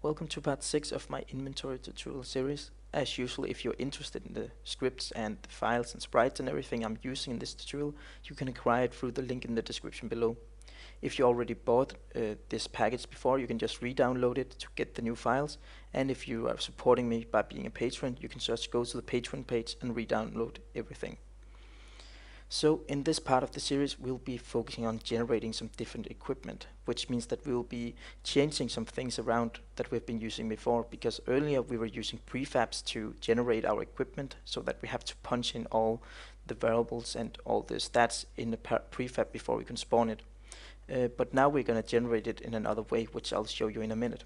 Welcome to part 6 of my inventory tutorial series. As usual, if you're interested in the scripts and the files and sprites and everything I'm using in this tutorial, you can acquire it through the link in the description below. If you already bought this package before, you can just re-download it to get the new files. And if you are supporting me by being a patron, you can just go to the Patreon page and re-download everything. So in this part of the series we'll be focusing on generating some different equipment, which means that we'll be changing some things around that we've been using before, because earlier we were using prefabs to generate our equipment so that we have to punch in all the variables and all the stats in the prefab before we can spawn it. But now we're going to generate it in another way, which I'll show you in a minute.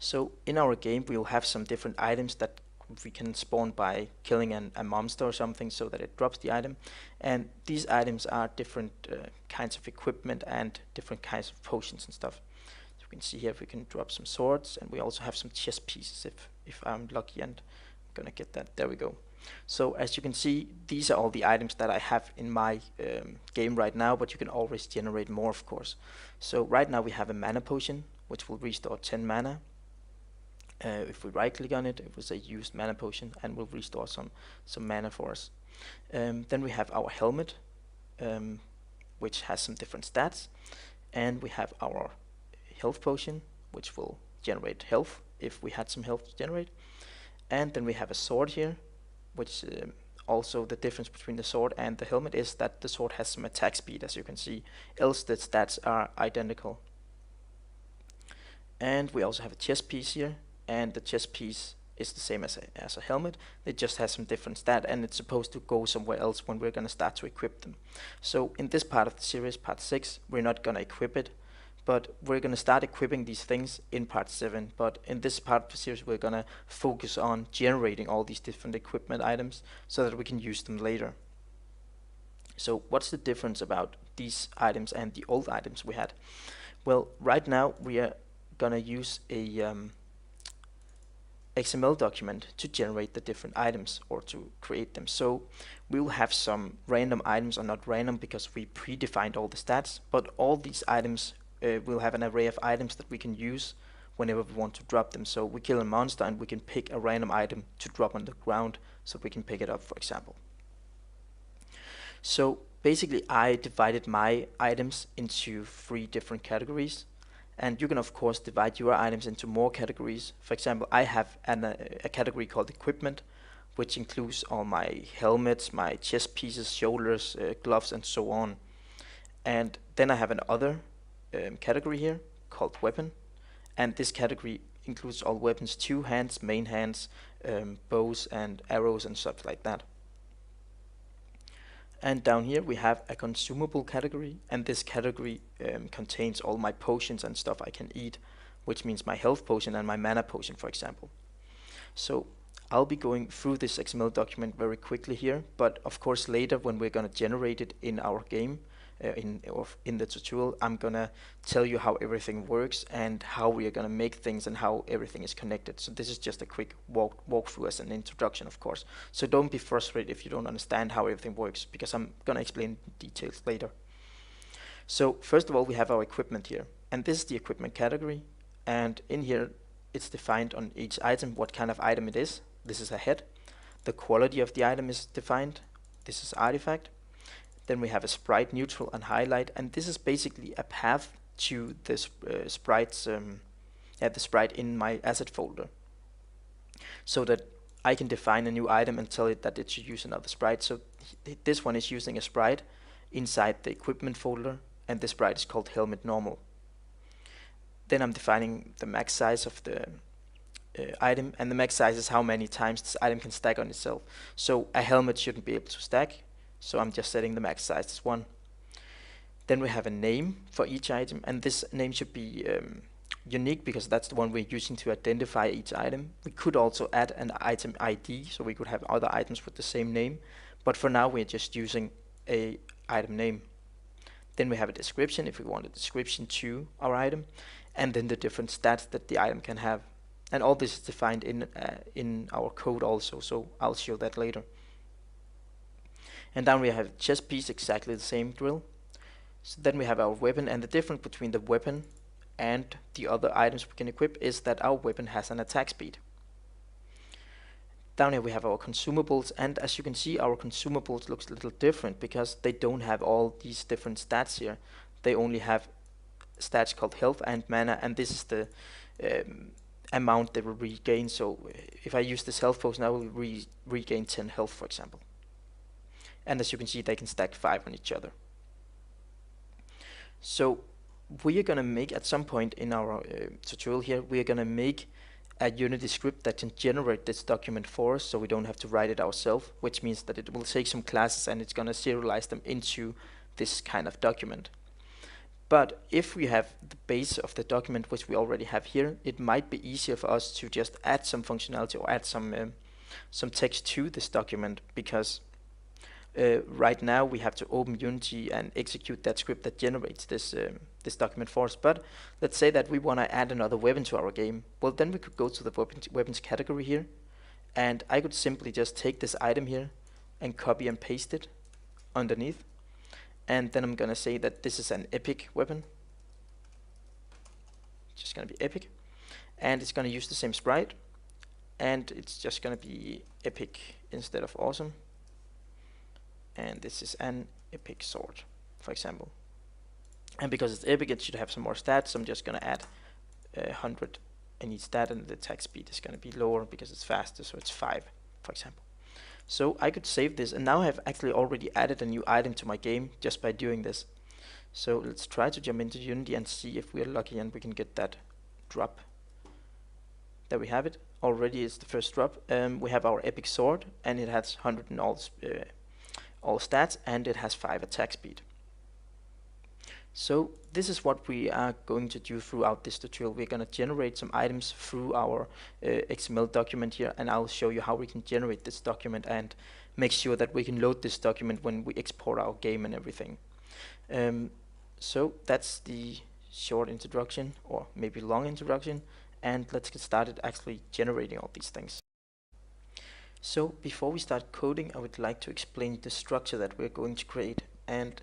So in our game we'll have some different items that we can spawn by killing a monster or something so that it drops the item, and these items are different kinds of equipment and different kinds of potions and stuff. So you can see here if we can drop some swords, and we also have some chest pieces if I'm lucky and I'm gonna get that. There we go. So as you can see, these are all the items that I have in my game right now, but you can always generate more, of course. So right now we have a mana potion which will restore 10 mana. If we right click on it, it will say used mana potion and will restore some mana for us. Then we have our helmet, which has some different stats, and we have our health potion, which will generate health if we had some health to generate. And then we have a sword here, which also the difference between the sword and the helmet is that the sword has some attack speed, as you can see, else the stats are identical. And we also have a chest piece here, and the chest piece is the same as a helmet. It just has some different stat, and it's supposed to go somewhere else when we're going to start to equip them. So in this part of the series, part 6, we're not going to equip it, but we're going to start equipping these things in part 7. But in this part of the series we're going to focus on generating all these different equipment items so that we can use them later. So what's the difference about these items and the old items we had? Well, right now we are going to use a XML document to generate the different items or to create them. So we will have some random items, or not random because we predefined all the stats, but all these items will have an array of items that we can use whenever we want to drop them. So we kill a monster and we can pick a random item to drop on the ground so we can pick it up, for example. So basically I divided my items into 3 different categories. And you can of course divide your items into more categories. For example, I have a category called equipment, which includes all my helmets, my chest pieces, shoulders, gloves, and so on. And then I have another category here called weapon, and this category includes all weapons: 2 hands, main hands, bows and arrows and stuff like that. And down here we have a consumable category, and this category contains all my potions and stuff I can eat, which means my health potion and my mana potion, for example. So I'll be going through this XML document very quickly here, but of course later when we're going to generate it in our game, in the tutorial, I'm gonna tell you how everything works and how we are gonna make things and how everything is connected. So this is just a quick walkthrough as an introduction, of course. So don't be frustrated if you don't understand how everything works, because I'm gonna explain details later. So first of all, we have our equipment here, and this is the equipment category, and in here it's defined on each item what kind of item it is. This is a head. The quality of the item is defined. This is artifact. Then we have a sprite, neutral, and highlight, and this is basically a path to this sprites, the sprite in my asset folder, so that I can define a new item and tell it that it should use another sprite. So this one is using a sprite inside the equipment folder, and this sprite is called helmet normal. Then I'm defining the max size of the item, and the max size is how many times this item can stack on itself. So a helmet shouldn't be able to stack, so I'm just setting the max size as 1. Then we have a name for each item, and this name should be unique because that's the one we're using to identify each item. We could also add an item ID, so we could have other items with the same name, but for now we're just using a item name. Then we have a description if we want a description to our item, and then the different stats that the item can have. And all this is defined in our code also, so I'll show that later. And down we have a chest piece, exactly the same drill. So then we have our weapon, and the difference between the weapon and the other items we can equip is that our weapon has an attack speed. Down here we have our consumables, and as you can see, our consumables looks a little different because they don't have all these different stats here. They only have stats called health and mana, and this is the amount they will regain. So if I use this health potion, I will regain 10 health, for example. And as you can see, they can stack 5 on each other. So we are going to make, at some point in our tutorial here, we are going to make a Unity script that can generate this document for us, so we don't have to write it ourselves, which means that it will take some classes and it's going to serialize them into this kind of document. But if we have the base of the document, which we already have here, it might be easier for us to just add some functionality or add some text to this document, because right now we have to open Unity and execute that script that generates this this document for us. But let's say that we want to add another weapon to our game. Well, then we could go to the weapons category here, and I could simply just take this item here and copy and paste it underneath, and then I'm gonna say that this is an epic weapon. It's just gonna be epic, and it's gonna use the same sprite, and it's just gonna be epic instead of awesome. And this is an epic sword, for example. And because it's epic, it should have some more stats. So I'm just gonna add 100 in each stat, and the attack speed is gonna be lower because it's faster, so it's 5, for example. So I could save this, and now I have actually already added a new item to my game just by doing this. So let's try to jump into Unity and see if we are lucky and we can get that drop. There we have it. Already it's the first drop. We have our epic sword, and it has 100 in all stats, and it has 5 attack speed. So this is what we are going to do throughout this tutorial. We're going to generate some items through our XML document here, and I'll show you how we can generate this document and make sure that we can load this document when we export our game and everything. So that's the short introduction, or maybe long introduction, and let's get started actually generating all these things. So before we start coding, I would like to explain the structure that we're going to create. And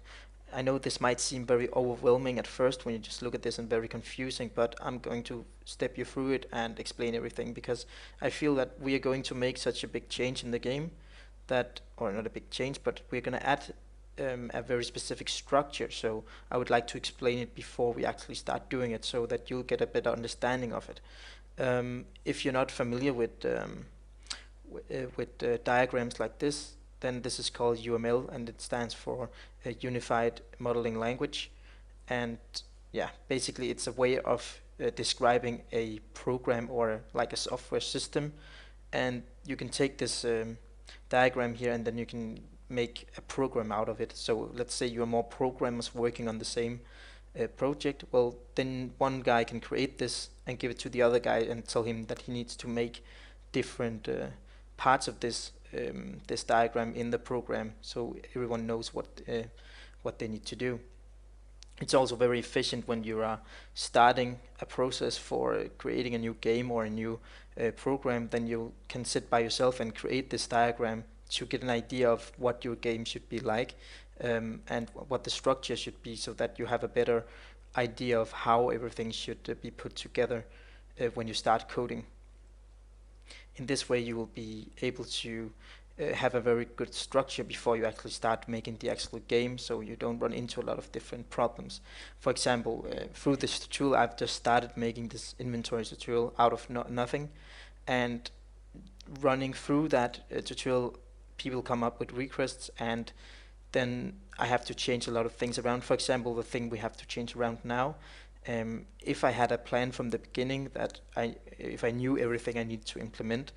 I know this might seem very overwhelming at first when you just look at this and very confusing, but I'm going to step you through it and explain everything, because I feel that we are going to make such a big change in the game that, or not a big change, but we're going to add a very specific structure. So I would like to explain it before we actually start doing it, so that you'll get a better understanding of it. If you're not familiar with diagrams like this, then this is called UML, and it stands for Unified Modeling Language. And yeah, basically it's a way of describing a program or like a software system, and you can take this diagram here and then you can make a program out of it. So let's say you're more programmers working on the same project. Well, then one guy can create this and give it to the other guy and tell him that he needs to make different parts of this this diagram in the program, so everyone knows what they need to do. It's also very efficient when you are starting a process for creating a new game or a new program. Then you can sit by yourself and create this diagram to get an idea of what your game should be like, and what the structure should be, so that you have a better idea of how everything should be put together when you start coding. In this way you will be able to have a very good structure before you actually start making the actual game, so you don't run into a lot of different problems. For example, through this tutorial I've just started making this inventory tutorial out of nothing, and running through that tutorial people come up with requests, and then I have to change a lot of things around. For example, the thing we have to change around now, if I had a plan from the beginning that if I knew everything I need to implement,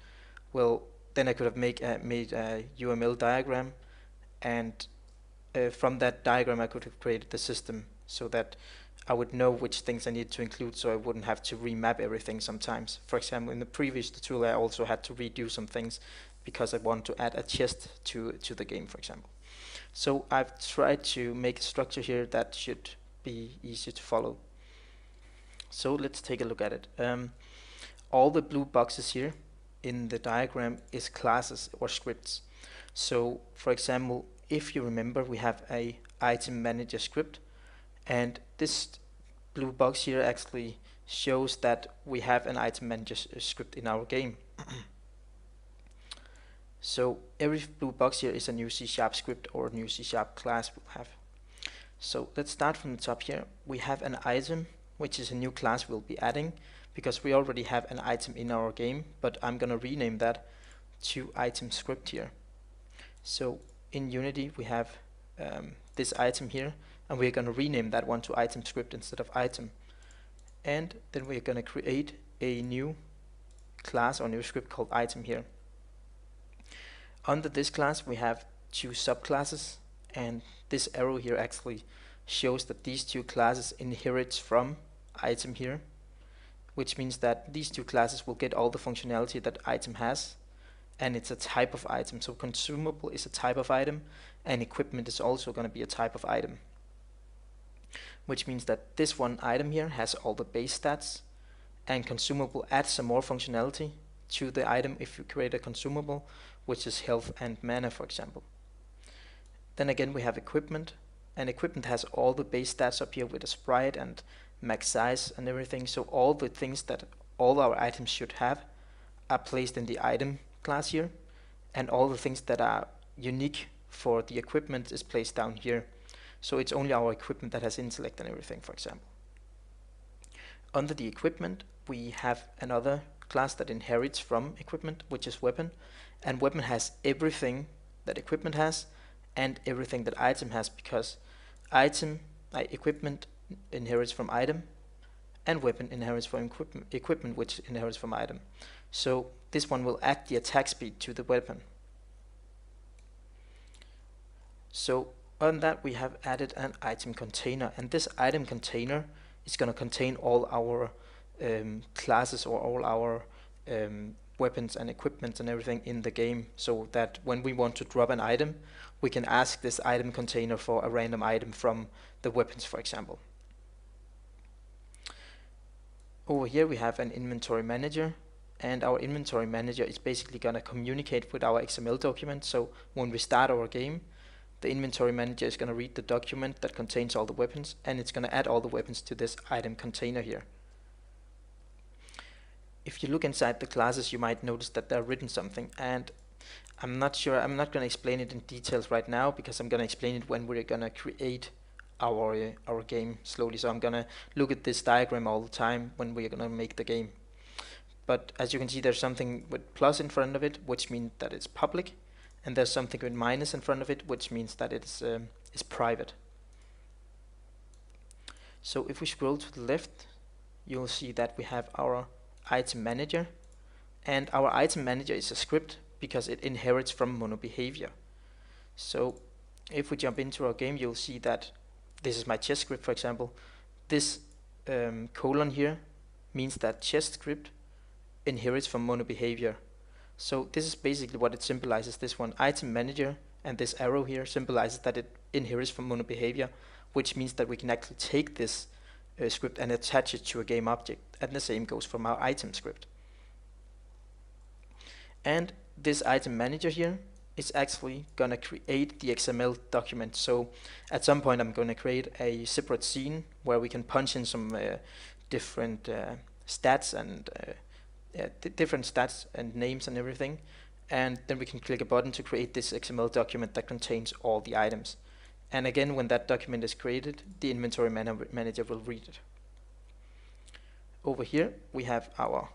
well, then I could have made a UML diagram, and from that diagram I could have created the system, so that I would know which things I need to include, so I wouldn't have to remap everything sometimes. For example, in the previous tutorial I also had to redo some things because I want to add a chest to the game, for example. So I've tried to make a structure here that should be easy to follow. So let's take a look at it. All the blue boxes here in the diagram is classes or scripts. So for example, if you remember, we have a item manager script, and this blue box here actually shows that we have an item manager script in our game. So every blue box here is a new C# script or a new C# class we'll have. So let's start from the top here. We have an item, which is a new class we'll be adding, because we already have an item in our game, but I'm gonna rename that to item script here. So in Unity we have this item here, and we're gonna rename that one to item script instead of item. And then we're gonna create a new class or new script called item here. Under this class we have two subclasses, and this arrow here actually shows that these two classes inherit from item here, which means that these two classes will get all the functionality that item has, and it's a type of item. So consumable is a type of item, and equipment is also going to be a type of item, which means that this one item here has all the base stats, and consumable adds some more functionality to the item if you create a consumable, which is health and mana, for example. Then again we have equipment, and equipment has all the base stats up here with a sprite and max size and everything. So all the things that all our items should have are placed in the item class here, and all the things that are unique for the equipment is placed down here. So it's only our equipment that has intellect and everything, for example. Under the equipment we have another class that inherits from equipment, which is weapon, and weapon has everything that equipment has and everything that item has, because equipment inherits from item, and weapon inherits from equipment, which inherits from item. So this one will add the attack speed to the weapon. So on that we have added an item container, and this item container is going to contain all our classes or all our weapons and equipment and everything in the game, so that when we want to drop an item, we can ask this item container for a random item from the weapons, for example. Over here we have an inventory manager, and our inventory manager is basically going to communicate with our XML document. So when we start our game, the inventory manager is going to read the document that contains all the weapons, and it's going to add all the weapons to this item container here. If you look inside the classes, you might notice that they're written something, and I'm not going to explain it in details right now, because I'm going to explain it when we're going to create our game slowly. So I'm going to look at this diagram all the time when we're going to make the game. But as you can see, there's something with plus in front of it, which means that it's public, and there's something with minus in front of it, which means that it's private. So if we scroll to the left, you'll see that we have our item manager, and our item manager is a script because it inherits from mono behavior. So if we jump into our game, you'll see that this is my chest script, for example. This colon here means that chest script inherits from mono behavior. So this is basically what it symbolizes. This one, item manager, and this arrow here symbolizes that it inherits from mono behavior, which means that we can actually take this script and attach it to a game object, and the same goes from our item script. And this item manager here is actually gonna create the XML document. So at some point I'm gonna create a separate scene where we can punch in some different stats and different stats and names and everything, and then we can click a button to create this XML document that contains all the items. And again, when that document is created, the inventory manager will read it. Over here we have our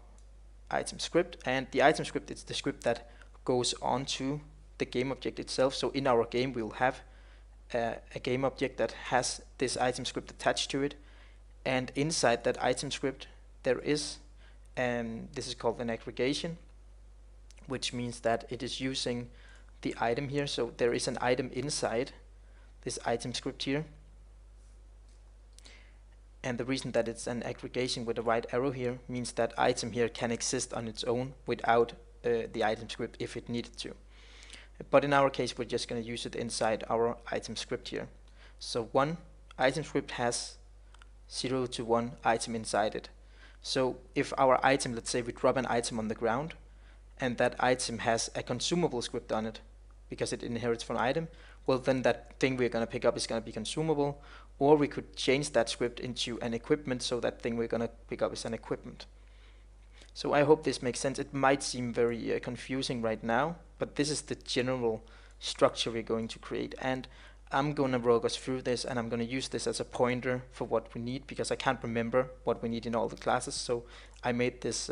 item script, and the item script is the script that goes onto the game object itself. So in our game we will have a game object that has this item script attached to it, and inside that item script there is, this is called an aggregation, which means that it is using the item here. So there is an item inside this item script here, and the reason that it's an aggregation with a right arrow here means that item here can exist on its own without the item script if it needed to. But in our case we're just going to use it inside our item script here. So one item script has 0 to 1 item inside it. So if our item, let's say we drop an item on the ground, and that item has a consumable script on it because it inherits from item, well, then that thing we're going to pick up is going to be consumable, or we could change that script into an equipment, so that thing we're going to pick up is an equipment. So I hope this makes sense. It might seem very confusing right now, but this is the general structure we're going to create, and I'm going to walk us through this, and I'm going to use this as a pointer for what we need, because I can't remember what we need in all the classes. So I made this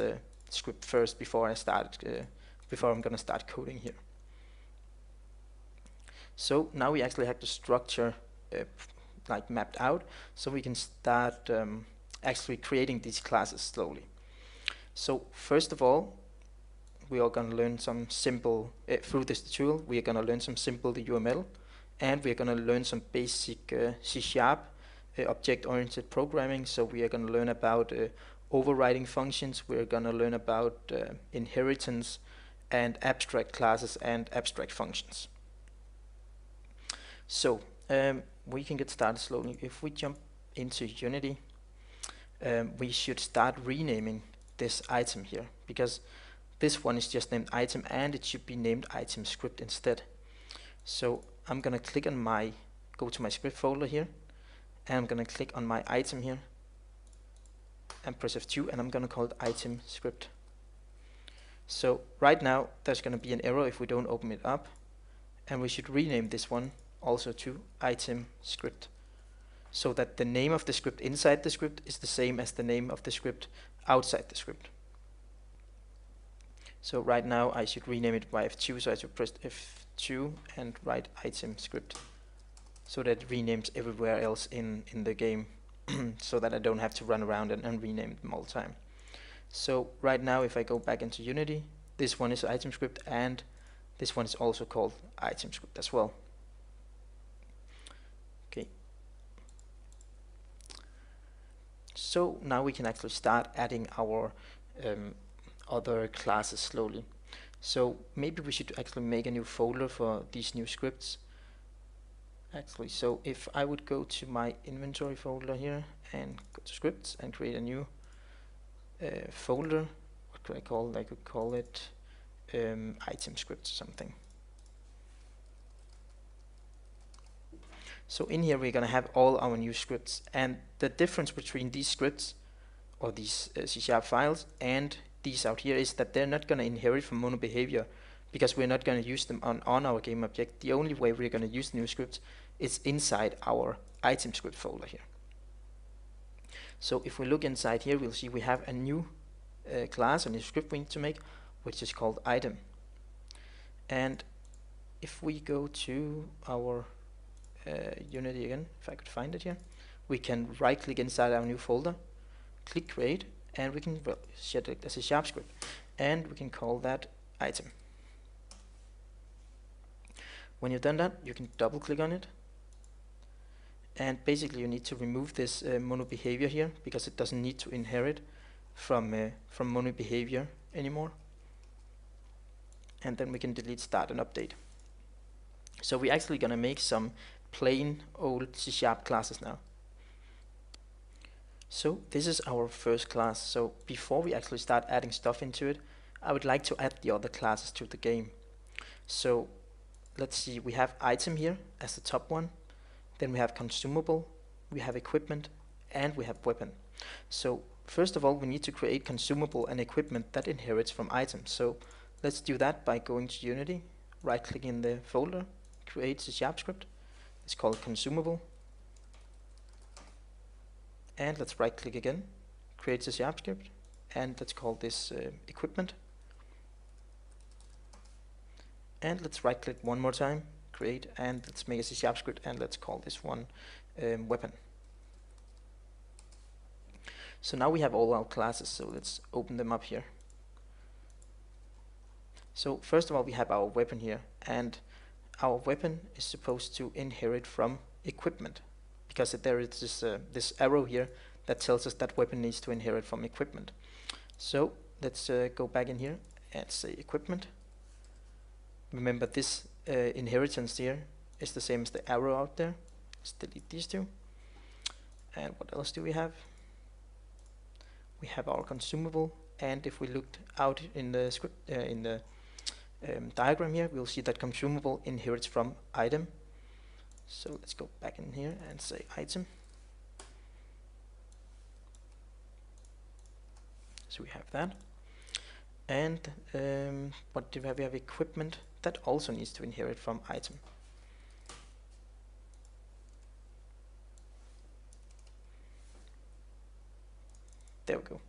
script first before I'm going to start coding here. So now we actually have the structure like mapped out, so we can start actually creating these classes slowly. So first of all, we are going to learn some simple, through this tutorial, we are going to learn some simple UML, and we are going to learn some basic C# object-oriented programming. So we are going to learn about overriding functions, we are going to learn about inheritance, and abstract classes and abstract functions. So we can get started slowly. If we jump into Unity, we should start renaming this item here, because this one is just named item and it should be named item script instead. So I'm gonna click on go to my script folder here, and I'm gonna click on my item here and press F2, and I'm gonna call it item script. So right now there's gonna be an error if we don't open it up, and we should rename this one also to item script, so that the name of the script inside the script is the same as the name of the script outside the script. So right now I should rename it by F2, so I should press F2 and write item script, so that it renames everywhere else in the game, so that I don't have to run around and rename them all the time. So right now if I go back into Unity, this one is item script, and this one is also called item script as well. Okay. So now we can actually start adding our other classes slowly. So maybe we should actually make a new folder for these new scripts. Actually, so if I would go to my inventory folder here and go to scripts and create a new folder, what could I call it? I could call it item scripts or something. So in here we're going to have all our new scripts, and the difference between these scripts or these C# files and these out here is that they're not going to inherit from mono behavior, because we're not going to use them on our game object. The only way we're going to use new scripts is inside our item script folder here. So if we look inside here, we'll see we have a new class, a new script we need to make, which is called item. And if we go to our Unity again, if I could find it here, we can right click inside our new folder, click create, and we can set it as a C# script, and we can call that item. When you've done that, you can double click on it, and basically you need to remove this mono behavior here, because it doesn't need to inherit from mono behavior anymore. And then we can delete start and update. So we're actually going to make some plain old C# classes now. So this is our first class. So before we actually start adding stuff into it, I would like to add the other classes to the game. So let's see, we have item here as the top one, then we have consumable, we have equipment, and we have weapon. So first of all, we need to create consumable and equipment that inherits from items. So let's do that by going to Unity, right click in the folder, create C# script. It's called consumable, and let's right click again, create C# script, and let's call this equipment. And let's right click one more time, create, and let's make a C# script, and let's call this one weapon. So now we have all our classes, so let's open them up here. So first of all, we have our weapon here, and our weapon is supposed to inherit from equipment, because there is this arrow here that tells us that weapon needs to inherit from equipment. So let's go back in here and say equipment. Remember, this inheritance here is the same as the arrow out there. Let's delete these two. And what else do we have? We have our consumable, and if we looked out in the script diagram here, we'll see that consumable inherits from item, So let's go back in here and say item. So we have that. And what do we have? We have equipment that also needs to inherit from item. There we go.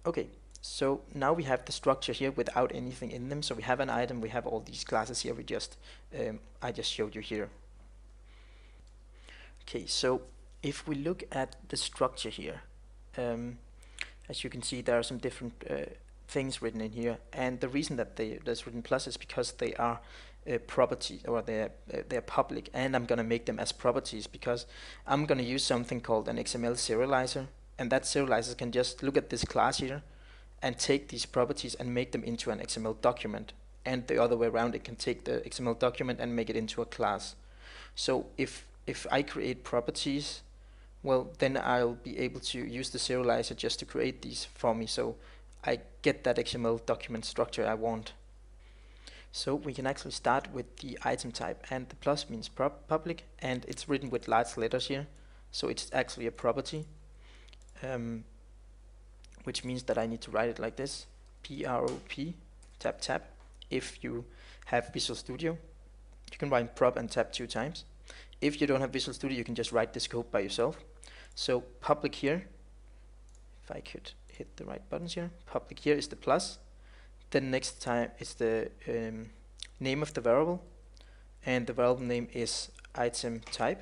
Okay, so now we have the structure here without anything in them. So we have an item, we have all these classes here. We just I just showed you here. Okay, so if we look at the structure here, as you can see, there are some different things written in here, and the reason that there's written plus is because they are properties, or they're public, and I'm gonna make them as properties because I'm gonna use something called an XML serializer, and that serializer can just look at this class here and take these properties and make them into an XML document, and the other way around, it can take the XML document and make it into a class. So if I create properties, well, then I'll be able to use the serializer just to create these for me, so I get that XML document structure I want. So we can actually start with the item type, and the plus means public, and it's written with large letters here, so it's actually a property, which means that I need to write it like this: prop tab tab. If you have Visual Studio, you can write prop and tab 2 times. If you don't have Visual Studio, you can just write this code by yourself. So public here, if I could hit the right buttons here, public here is the plus. Then next time is the name of the variable, and the variable name is item type.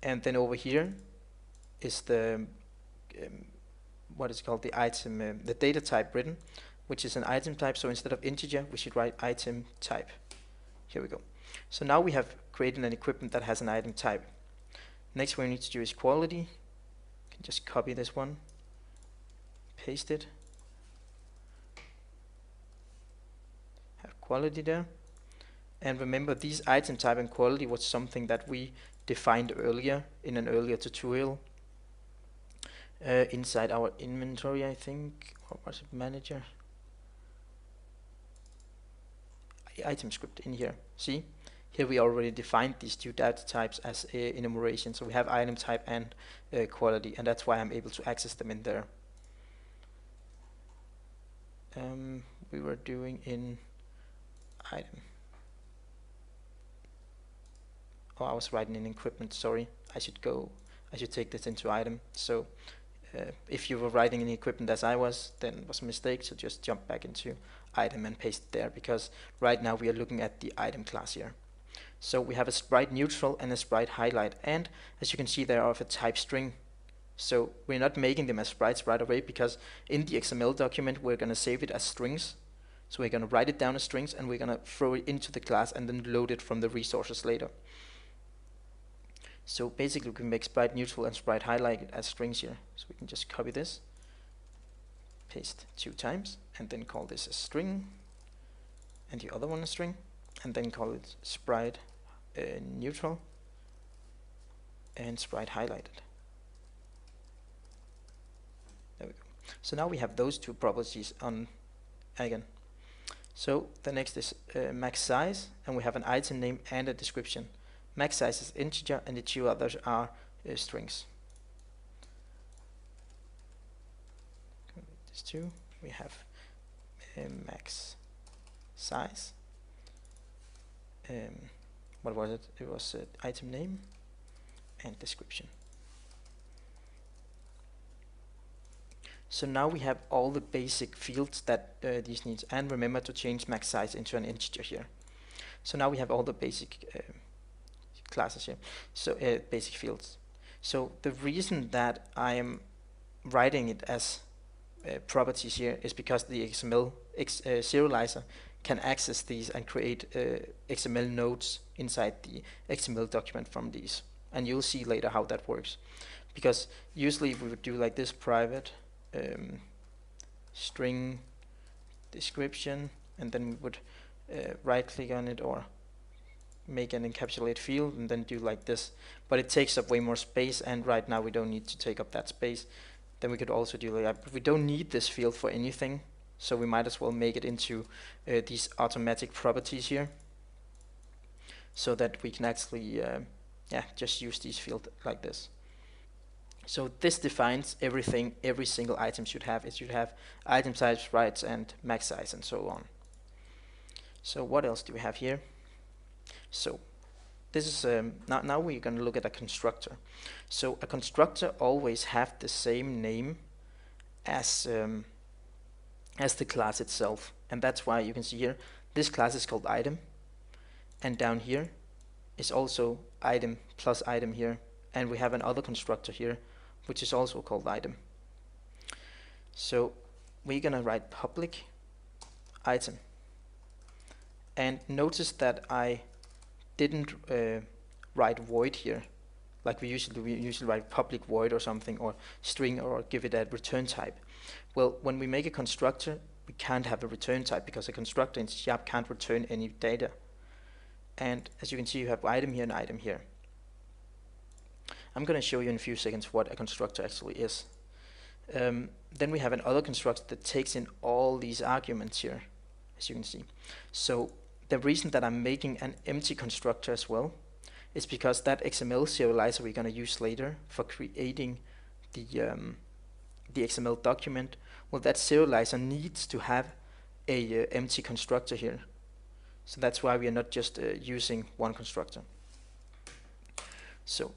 And then over here is the what is called the item, the data type written, which is an item type. So instead of integer, we should write item type. Here we go. So now we have created an equipment that has an item type. Next what we need to do is quality. You can just copy this one, paste it, have quality there. And remember, these item type and quality was something that we defined earlier in an earlier tutorial inside our inventory, I think, or was it manager? Item script in here. See? Here we already defined these two data types as enumeration, so we have item type and quality, and that's why I'm able to access them in there. We were doing in item. Oh, I was writing in equipment, sorry. I should take this into item. So if you were writing in equipment as I was, then it was a mistake, so just jump back into item and paste it there, because right now we are looking at the item class here. So we have a sprite neutral and a sprite highlight, and as you can see, they are of a type string. So we're not making them as sprites right away, because in the XML document we're going to save it as strings. So we're going to write it down as strings, and we're going to throw it into the class and then load it from the resources later. So basically we can make sprite neutral and sprite highlight as strings here. So we can just copy this, paste 2 times, and then call this a string, and the other one a string, and then call it sprite neutral and sprite highlighted. There we go. So now we have those two properties on again. So the next is max size, and we have an item name and a description. Max size is integer, and the 2 others are strings. These 2, we have max size. What was it? It was item name and description. So now we have all the basic fields that these needs, and remember to change max size into an integer here. So now we have all the basic classes here, so basic fields. So the reason that I am writing it as properties here is because the XML serializer can access these and create XML nodes inside the XML document from these, and you'll see later how that works. Because usually we would do like this: private string description, and then we would right click on it or make an encapsulate field and then do like this, but it takes up way more space, and right now we don't need to take up that space. Then we could also do like that, but we don't need this field for anything, so we might as well make it into these automatic properties here. so that we can actually just use these fields like this. So this defines everything every single item should have. It should have item types, rights, and max size, and so on. So what else do we have here? So this is now we're going to look at a constructor. So a constructor always have the same name as the class itself, and that's why you can see here this class is called item, and down here is also item plus item here, and we have another constructor here which is also called item. So we're gonna write public item, and notice that I didn't write void here like we usually write public void or something, or string, or give it a return type. Well, when we make a constructor, we can't have a return type because a constructor in C# can't return any data. And as you can see, you have item here and item here. I'm going to show you in a few seconds what a constructor actually is. Then we have another constructor that takes in all these arguments here, as you can see. So the reason that I'm making an empty constructor as well is because that XML serializer we're going to use later for creating the XML document, well, that serializer needs to have a empty constructor here. So that's why we are not just using one constructor. So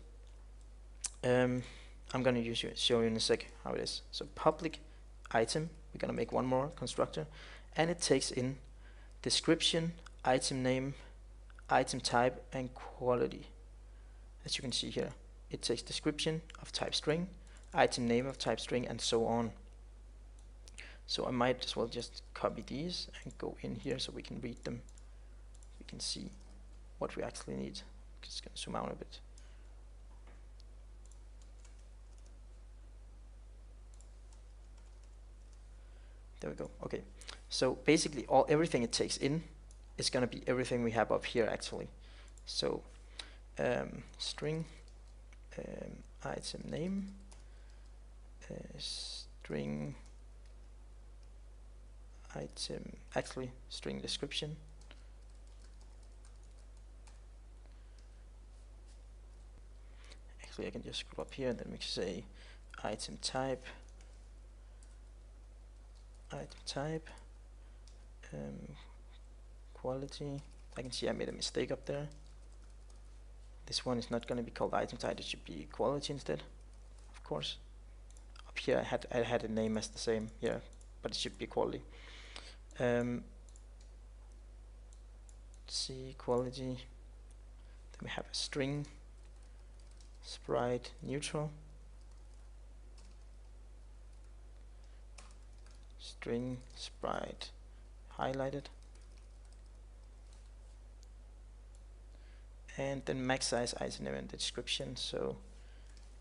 I'm going to show you in a sec how it is. So public item, we're going to make one more constructor, and it takes in description, item name, item type, and quality. As you can see here, it takes description of type string, item name of type string, and so on. So I might as well just copy these and go in here so we can read them. We can see what we actually need. Just gonna zoom out a bit. There we go. Okay. So basically, everything it takes in is gonna be everything we have up here actually. So string, item name, string, item, actually string description, actually I can just scroll up here and then we can say item type, quality. I can see I made a mistake up there. This one is not going to be called item type, it should be quality instead, of course. Up here I had a name as the same, yeah, but it should be quality. See quality, then we have a string, sprite neutral, string sprite highlighted, and then max size, item name, and description. So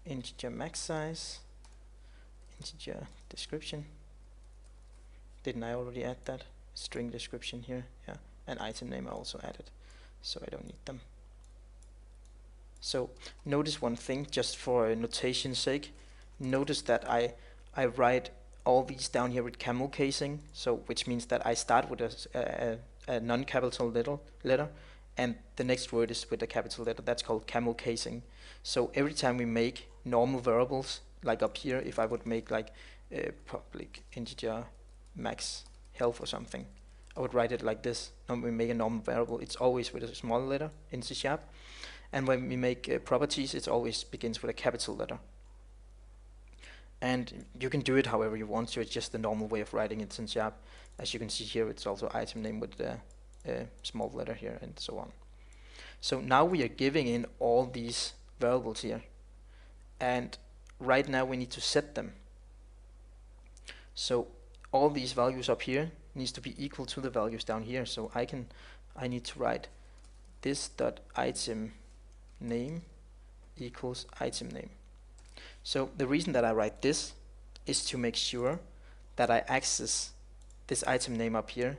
integer max size, integer description. Didn't I already add that? String description here, yeah, and item name I also added, so I don't need them. So notice one thing, just for notation's sake. Notice that I write all these down here with camel casing, so which means that I start with a non-capital letter, and the next word is with a capital letter. That's called camel casing. So every time we make normal variables, like up here, if I would make like public integer max health or something, I would write it like this. When we make a normal variable, it's always with a small letter in C#, and when we make properties, it always begins with a capital letter. And you can do it however you want to. It's just the normal way of writing it in C#. As you can see here, it's also item name with a small letter here, and so on. So now we are giving in all these variables here, and right now we need to set them. So all these values up here needs to be equal to the values down here. So I need to write this dot item name equals item name. So the reason that I write this is to make sure that I access this item name up here,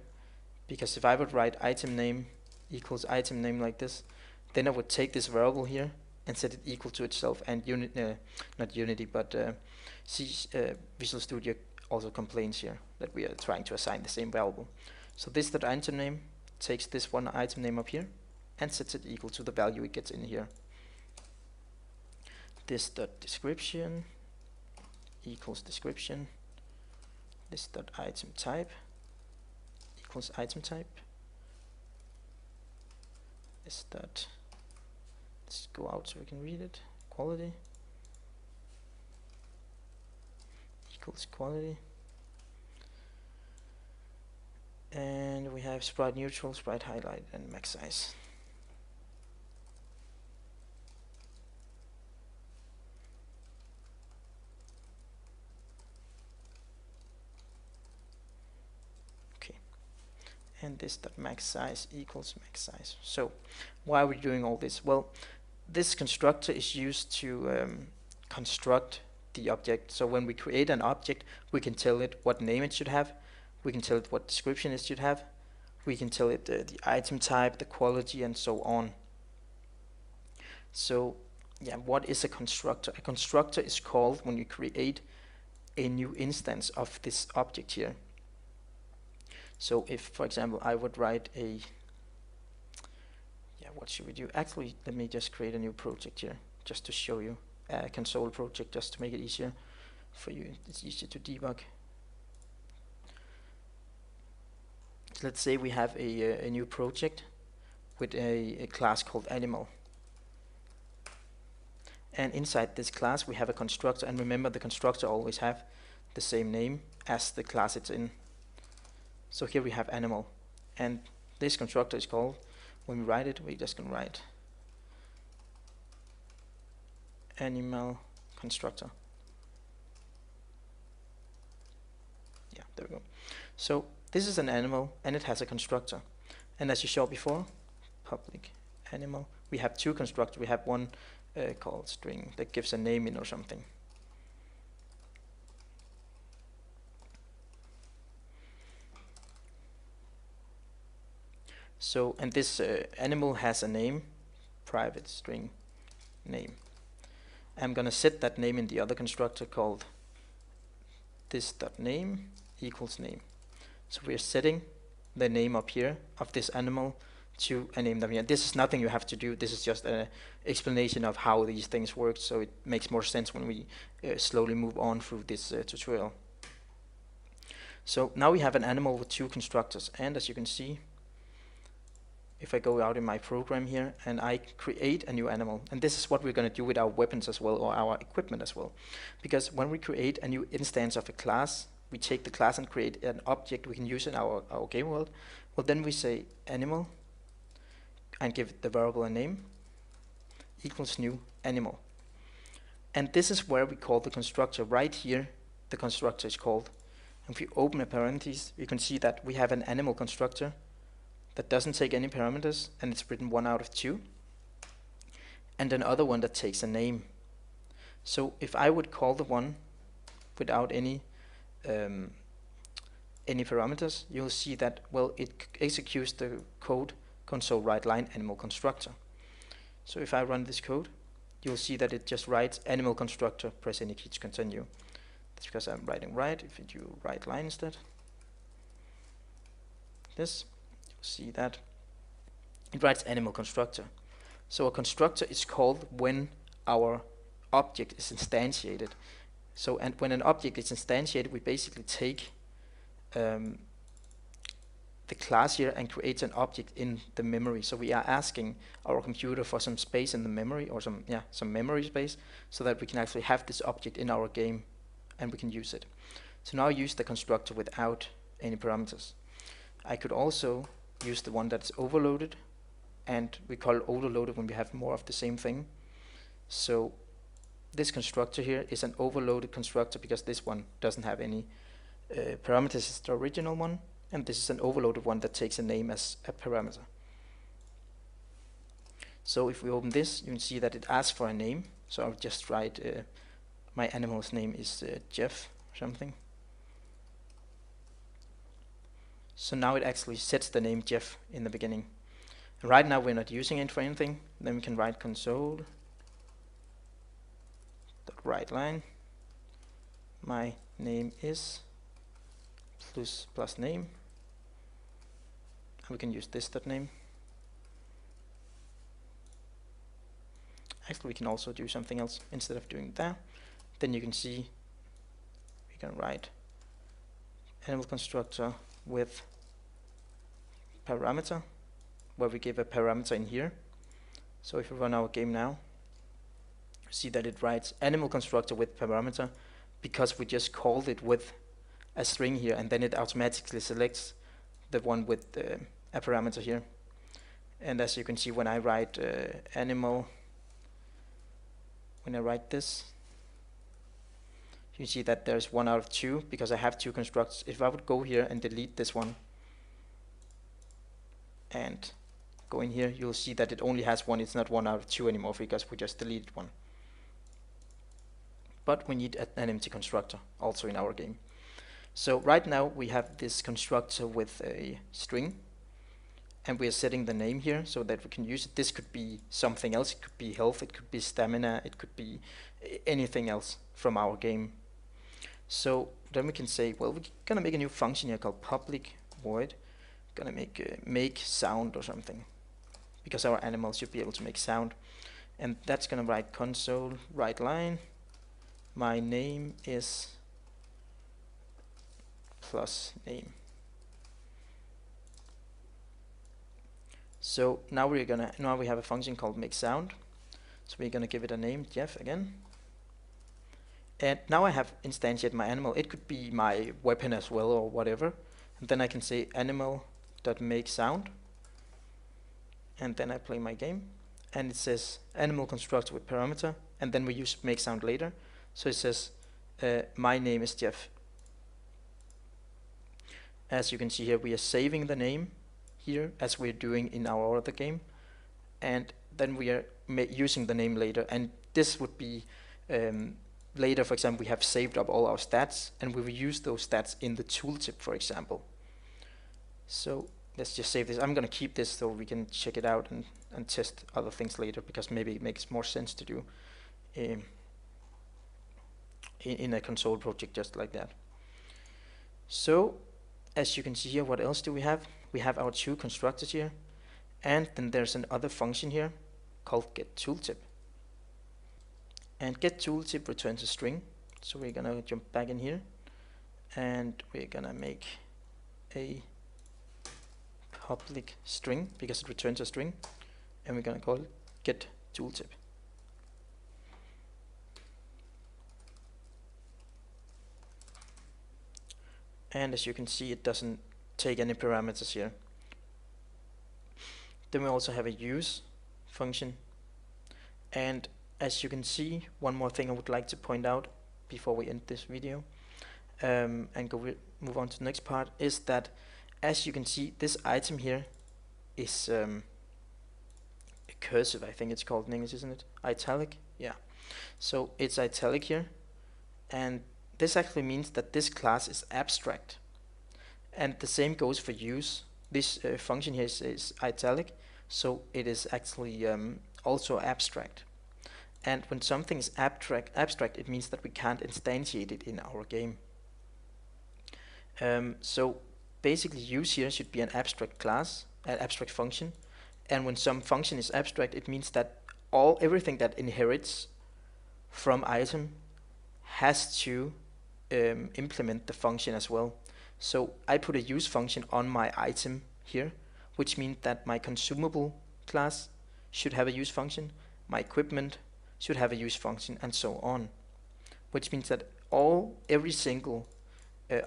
because if I would write item name equals item name like this, then I would take this variable here and set it equal to itself, and not Unity, but Visual Studio also complains here that we are trying to assign the same variable. So this dot item name takes this one item name up here and sets it equal to the value it gets in here. This dot description equals description. This dot item type equals item type. This dot, let's go out so we can read it, quality equals quality. And we have sprite neutral, sprite highlight, and max size. Okay, and this dot max size equals max size. So why are we doing all this? Well, this constructor is used to construct the object. So when we create an object, we can tell it what name it should have. We can tell it what description it should have. We can tell it the item type, the quality, and so on. So yeah, what is a constructor? A constructor is called when you create a new instance of this object here. So if, for example, I would write a, what should we do? Actually, let me just create a new project here, just to show you a console project, just to make it easier for you. It's easier to debug. Let's say we have a new project with a class called animal. And inside this class we have a constructor, and remember the constructor always have the same name as the class it's in. So here we have animal, and this constructor is called, when we write it, we're just going to write animal constructor. Yeah, there we go. So this is an animal and it has a constructor, and as you saw before, public animal, we have two constructors. We have one called string that gives a name in or something. So, and this animal has a name, private string name. I'm gonna set that name in the other constructor called this.name equals name. So we're setting the name up here of this animal to a name down here. This is nothing you have to do. This is just an explanation of how these things work, so it makes more sense when we slowly move on through this tutorial. So now we have an animal with two constructors, and as you can see, if I go out in my program here and I create a new animal, and this is what we're going to do with our weapons as well, or our equipment as well, because when we create a new instance of a class, we take the class and create an object we can use in our game world. Well, then we say animal and give the variable a name equals new animal. And this is where we call the constructor. Right here, the constructor is called. And if you open a parenthesis, you can see that we have an animal constructor that doesn't take any parameters, and it's written 1 out of 2, and another one that takes a name. So if I would call the one without any parameters, you'll see that, well, it executes the code console write line animal constructor. So if I run this code, you'll see that it just writes animal constructor, press any key to continue. That's because I'm writing right. If you do write line instead, this, you'll see that it writes animal constructor. So a constructor is called when our object is instantiated. So, and when an object is instantiated, we basically take the class here and create an object in the memory. So we are asking our computer for some space in the memory, or some memory space, so that we can actually have this object in our game and we can use it. So now I use the constructor without any parameters. I could also use the one that's overloaded, and we call it overloaded when we have more of the same thing. So this constructor here is an overloaded constructor because this one doesn't have any parameters. It's the original one, and this is an overloaded one that takes a name as a parameter. So if we open this, you can see that it asks for a name. So I'll just write my animal's name is Jeff or something. So now it actually sets the name Jeff in the beginning. And right now we're not using it for anything. Then we can write console write line. My name is plus name. And we can use this name. actually we can also do something else instead of doing that. Then you can see we can write animal constructor with parameter, where we give a parameter in here. So if we run our game now, see that it writes animal constructor with parameter because we just called it with a string here, and then it automatically selects the one with a parameter here. And as you can see, when I write animal, when I write this, you see that there's 1 out of 2 because I have 2 constructors. If I would go here and delete this one and go in here, you'll see that it only has 1. It's not 1 out of 2 anymore because we just deleted one. But we need an empty constructor also in our game. So right now we have this constructor with a string, and we are setting the name here so that we can use it. This could be something else. It could be health, it could be stamina, it could be anything else from our game. So then we can say, well, we're gonna make a new function here called public void. Gonna make sound or something, because our animals should be able to make sound. And that's gonna write console write line, my name is plus name. So now we have a function called make sound. So we're gonna give it a name, Jeff again. And now I have instantiated my animal. It could be my weapon as well or whatever. And then I can say animal.make sound. And then I play my game. And it says animal constructor with parameter. And then we use make sound later. So it says my name is Jeff. As you can see here, we are saving the name here as we're doing in our other game. And then we are using the name later. And this would be later, for example, we have saved up all our stats, and we will use those stats in the tooltip, for example. So let's just save this. I'm going to keep this so we can check it out and test other things later, because maybe it makes more sense to do in a console project just like that. So as you can see here, what else do we have? We have our 2 constructors here, and then there's another function here called GetToolTip. And GetToolTip returns a string. So we're gonna jump back in here, and we're gonna make a public string because it returns a string, and we're gonna call it GetToolTip. And as you can see, it doesn't take any parameters here. Then we also have a use function, and as you can see, one more thing I would like to point out before we end this video and move on to the next part is that, as you can see, this item here is cursive, I think it's called in English, isn't it? Italic? Yeah. So it's italic here, and this actually means that this class is abstract. And the same goes for use. This function here is italic, so it is actually also abstract. And when something is abstract, it means that we can't instantiate it in our game. So basically use here should be an abstract class, an abstract function. And when some function is abstract, it means that everything that inherits from item has to implement the function as well. So I put a use function on my item here, which means that my consumable class should have a use function, my equipment should have a use function, and so on. Which means that every single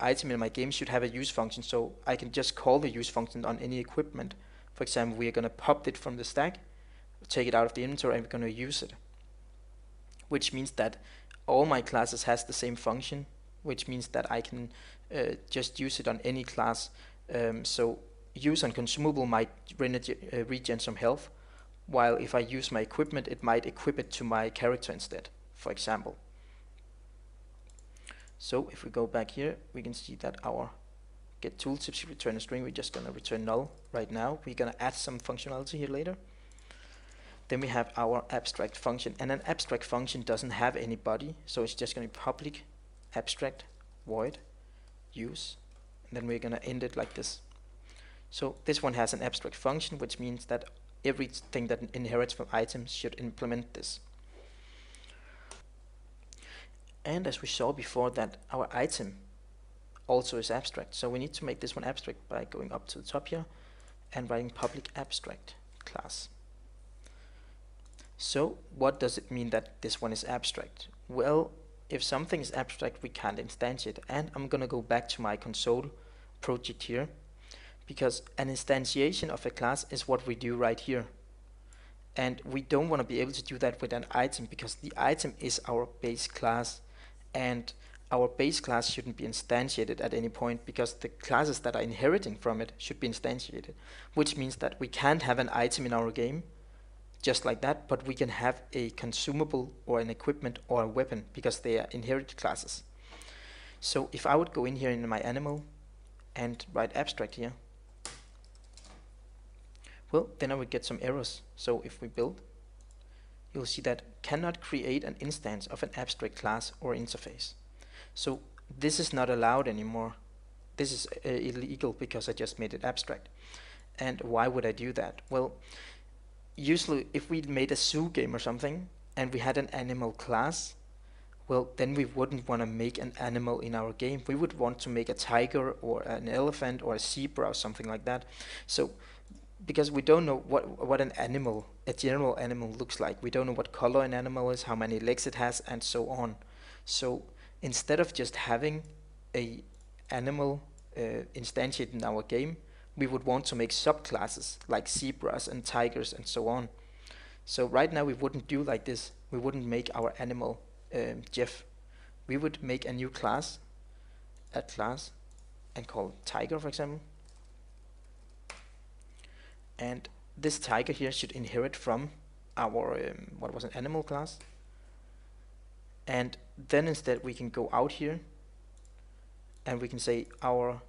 item in my game should have a use function, so I can just call the use function on any equipment. For example, we are going to pop it from the stack, take it out of the inventory, and we're going to use it. Which means that all my classes has the same function, which means that I can just use it on any class. So use on consumable might regen some health, while if I use my equipment, it might equip it to my character instead, for example. So if we go back here, we can see that our GetToolTip should return a string. We're just going to return null right now. We're going to add some functionality here later. Then we have our abstract function, and an abstract function doesn't have any body, so it's just going to be public abstract void use, and then we're going to end it like this. So this one has an abstract function, which means that everything that inherits from items should implement this. And as we saw before, that our item also is abstract. So we need to make this one abstract by going up to the top here and writing public abstract class. So what does it mean that this one is abstract? Well, if something is abstract, we can't instantiate it. And I'm gonna go back to my console project here, because an instantiation of a class is what we do right here. And we don't want to be able to do that with an item, because the item is our base class, and our base class shouldn't be instantiated at any point, because the classes that are inheriting from it should be instantiated, which means that we can't have an item in our game just like that, but we can have a consumable or an equipment or a weapon, because they are inherited classes. So if I would go in here in my animal and write abstract here, well, then I would get some errors. So if we build, you'll see that cannot create an instance of an abstract class or interface. So this is not allowed anymore. This is illegal because I just made it abstract. And why would I do that? Well, usually if we made a zoo game or something and we had an animal class, well, then we wouldn't want to make an animal in our game. We would want to make a tiger or an elephant or a zebra or something like that. So because we don't know what an animal, a general animal, looks like. We don't know what color an animal is, how many legs it has, and so on. So instead of just having a animal instantiated in our game, we would want to make subclasses like zebras and tigers and so on. So right now we wouldn't do like this. We wouldn't make our animal Jeff. We would make a new class, add class, and call it tiger, for example. And this tiger here should inherit from our what was an animal class. And then instead we can go out here and we can say our,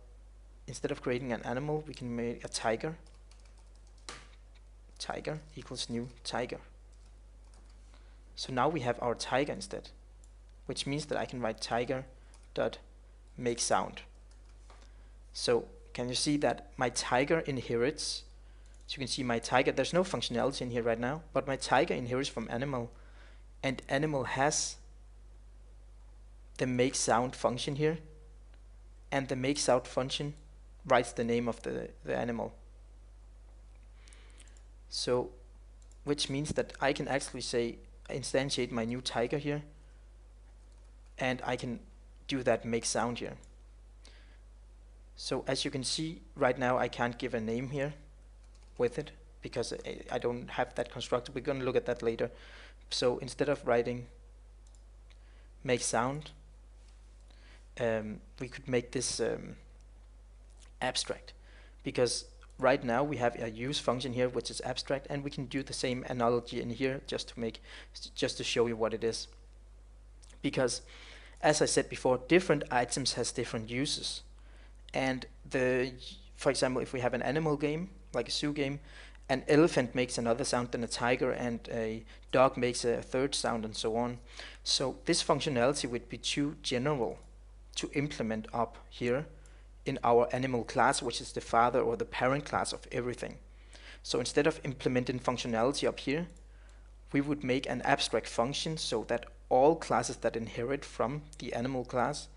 instead of creating an animal, we can make a tiger. Tiger equals new tiger. So now we have our tiger instead, which means that I can write tiger dot make sound. So can you see that my tiger inherits? So you can see my tiger, there's no functionality in here right now, but my tiger inherits from animal, and animal has the make sound function here, and the make sound function writes the name of the animal. So which means that I can actually say instantiate my new tiger here, and I can do that make sound here. So as you can see right now, I can't give a name here with it because I don't have that constructor. We're going to look at that later. So instead of writing make sound, we could make this abstract, because right now we have a use function here which is abstract, and we can do the same analogy in here just to show you what it is. Because as I said before, different items has different uses, and for example, if we have an animal game like a zoo game, an elephant makes another sound than a tiger, and a dog makes a third sound, and so on. So this functionality would be too general to implement up here in our animal class, which is the father or the parent class of everything. So instead of implementing functionality up here, we would make an abstract function so that all classes that inherit from the animal class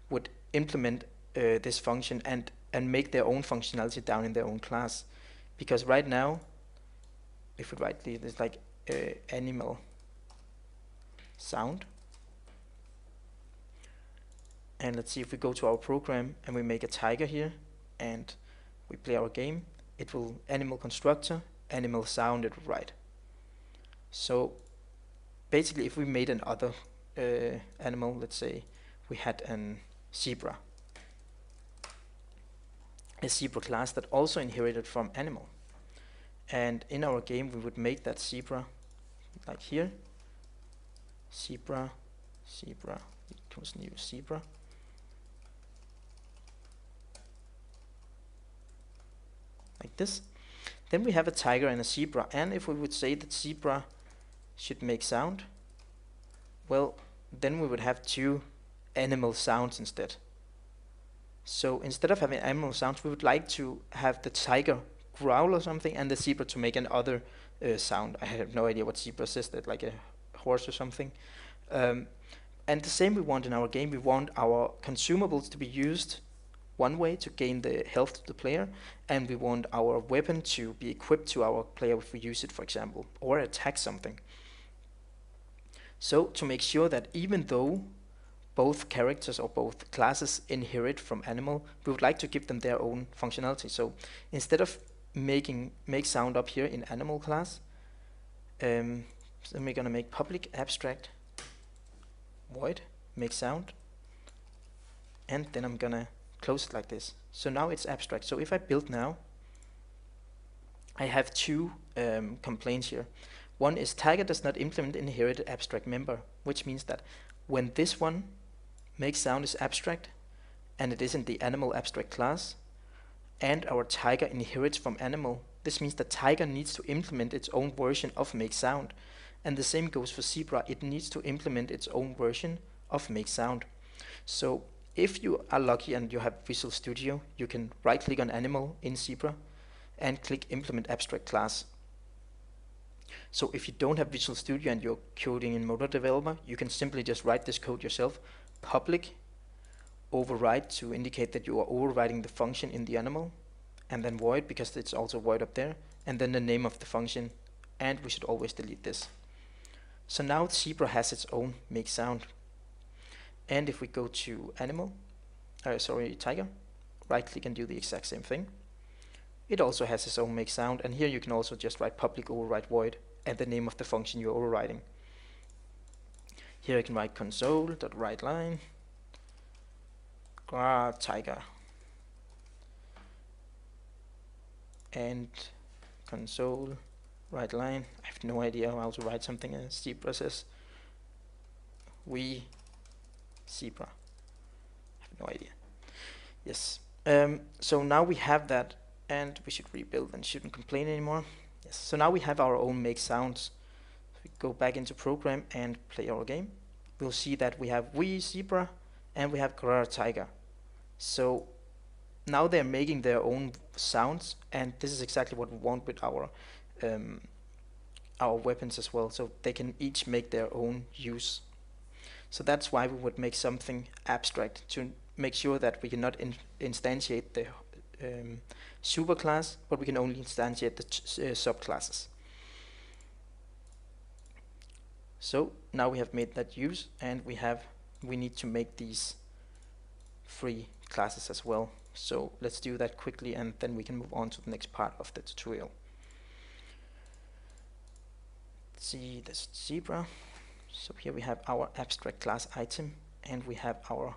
would implement this function and make their own functionality down in their own class. Because right now, if we write this like animal sound, and let's see if we go to our program and we make a tiger here and we play our game, it will animal constructor, animal sound, it will write. So basically if we made another animal, let's say we had a zebra class that also inherited from animal, and in our game we would make that zebra like here, zebra equals new zebra, like this. Then we have a tiger and a zebra, and if we would say that zebra should make sound, well, then we would have two animal sounds instead. So instead of having animal sounds, we would like to have the tiger growl or something and the zebra to make another sound. I have no idea what zebra says, that like a horse or something. And And the same we want in our game. We want our consumables to be used one way to gain the health to the player, and we want our weapon to be equipped to our player if we use it, for example, or attack something. So to make sure that even though both characters or both classes inherit from animal, we would like to give them their own functionality. So instead of make sound up here in animal class, so we're gonna make public abstract void make sound, and then I'm gonna close it like this. So now it's abstract. So if I build now, I have two complaints here. One is tiger does not implement inherited abstract member, which means that when this one makes sound is abstract and it is in the animal abstract class, and our tiger inherits from animal, this means that tiger needs to implement its own version of make sound. And the same goes for zebra. It needs to implement its own version of make sound. So if you are lucky and you have Visual Studio, you can right click on animal in zebra and click implement abstract class. So if you don't have Visual Studio and you're coding in Motor Developer, you can simply just write this code yourself. Public override to indicate that you are overriding the function in the animal, and then void because it's also void up there, and then the name of the function, and we should always delete this. So now zebra has its own make sound. And if we go to animal, tiger, right click and do the exact same thing. It also has its own make sound, and here you can also just write public override void and the name of the function you're overriding. Here I can write console.writeLine tiger and console writeLine. I have no idea how to write something as zebra says. We zebra. I have no idea. Yes. So now we have that, and we should rebuild and shouldn't complain anymore. Yes. So now we have our own make sounds. If we go back into program and play our game, we'll see that we have we zebra and we have tiger. So now they're making their own sounds, and this is exactly what we want with our weapons as well. So they can each make their own use. So that's why we would make something abstract to make sure that we cannot instantiate the superclass, but we can only instantiate the subclasses. So now we have made that use, and we need to make these free classes as well. So let's do that quickly, and then we can move on to the next part of the tutorial. Let's see this zebra. So here we have our abstract class item, and we have our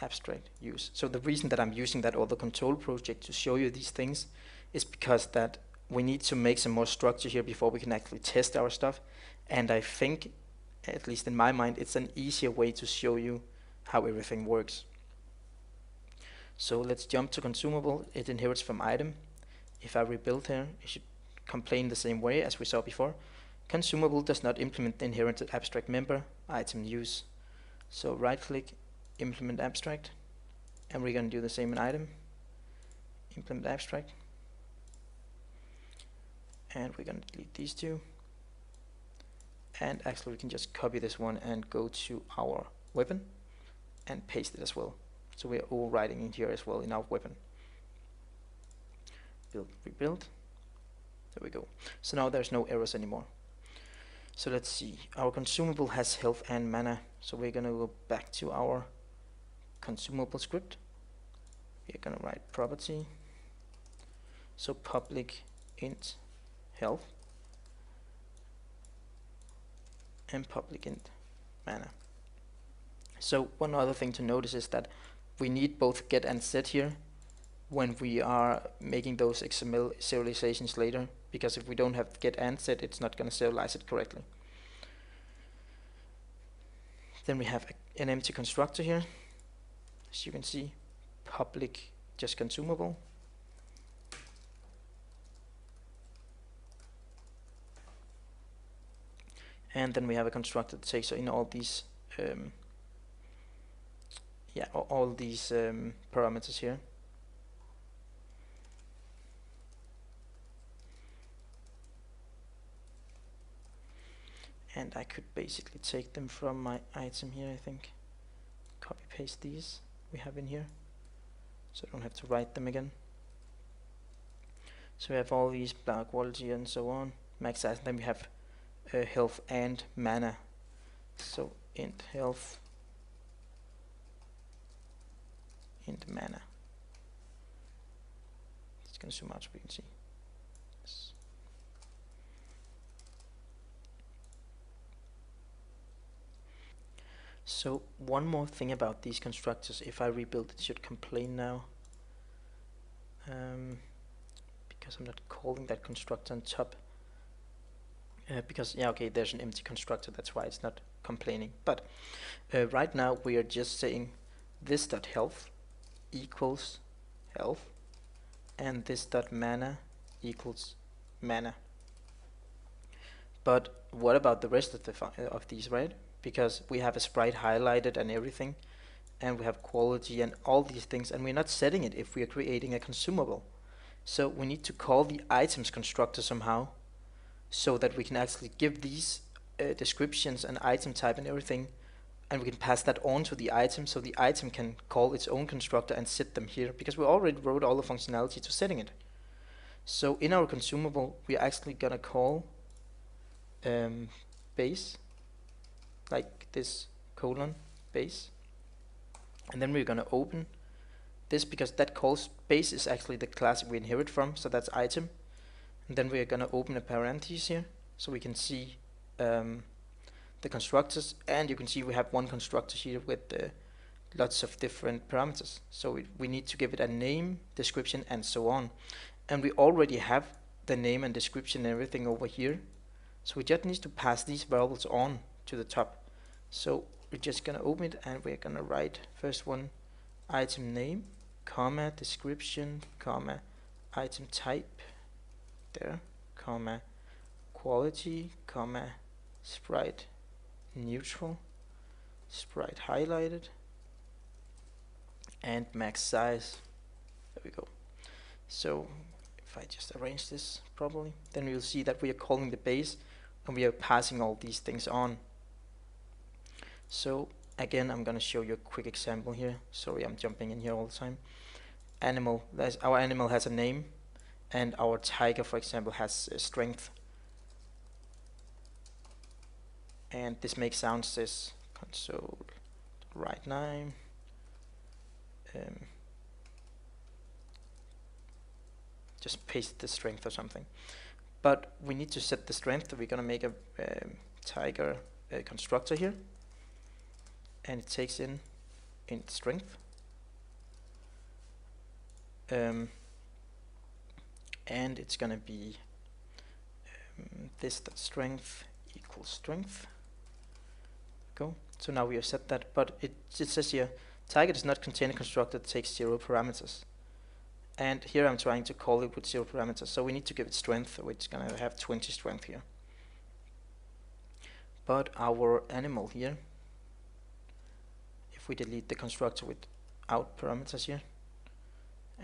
abstract use. So the reason that I'm using that other control project to show you these things is because that we need to make some more structure here before we can actually test our stuff. And I think, at least in my mind, it's an easier way to show you how everything works. So let's jump to consumable. It inherits from item. If I rebuild here, it should complain the same way as we saw before. Consumable does not implement the inherited abstract member item use. So right click, implement abstract, and we're going to do the same in item, implement abstract, and we're going to delete these two. And actually we can just copy this one and go to our weapon and paste it as well. So we're overriding in here as well in our weapon. Build, rebuild. There we go. So now there's no errors anymore. So let's see. Our consumable has health and mana. So we're going to go back to our consumable script. We're going to write property. So public int health and public int mana. So one other thing to notice is that we need both get and set here when we are making those XML serializations later, because if we don't have get and set, it's not going to serialize it correctly. Then we have an empty constructor here, as you can see, public just consumable. And then we have a constructor that takes in all these all these parameters here. and I could basically take them from my item here, I think. Copy paste these we have in here, so I don't have to write them again. So we have all these quality and so on, max size, and then we have health and mana. So int health, int mana. It's gonna zoom out so we can see. Yes. So one more thing about these constructors, if I rebuild it should complain now. Because I'm not calling that constructor on top. Because, yeah, okay, there's an empty constructor, that's why it's not complaining. But right now we are just saying this dot health equals health, and this dot mana equals mana. But what about the rest of these, right? Because we have a sprite highlighted and everything, and we have quality and all these things, and we're not setting it if we are creating a consumable. So we need to call the items constructor somehow, so that we can actually give these descriptions and item type and everything, and we can pass that on to the item, so the item can call its own constructor and set them here, because we already wrote all the functionality to setting it. So in our consumable, we're actually gonna call base, like this colon base, and then we're gonna open this, because that calls base is actually the class we inherit from, so that's item. And then we're gonna open a parenthesis here, so we can see the constructors, and you can see we have one constructor here with lots of different parameters. So we need to give it a name, description, and so on. And we already have the name and description and everything over here, so we just need to pass these variables on to the top. So we're just gonna open it, and we're gonna write first one item name, comma, description, comma, item type, there, comma, quality, comma, sprite neutral, sprite highlighted, and max size. There we go. So if I just arrange this properly, then we'll see that we are calling the base, and we are passing all these things on. So again, I'm gonna show you a quick example here. Sorry, I'm jumping in here all the time. Animal, our animal has a name, and our tiger, for example, has strength. And this makes sounds, says console write name. Just paste the strength or something. But we need to set the strength, so we're gonna make a tiger constructor here, and it takes in strength. And it's gonna be this dot strength equals strength. Go. So now we have set that, but it says here tiger does not contain a constructor that takes 0 parameters. And here I'm trying to call it with 0 parameters, so we need to give it strength, so it's gonna have 20 strength here. But our animal here, if we delete the constructor without parameters here,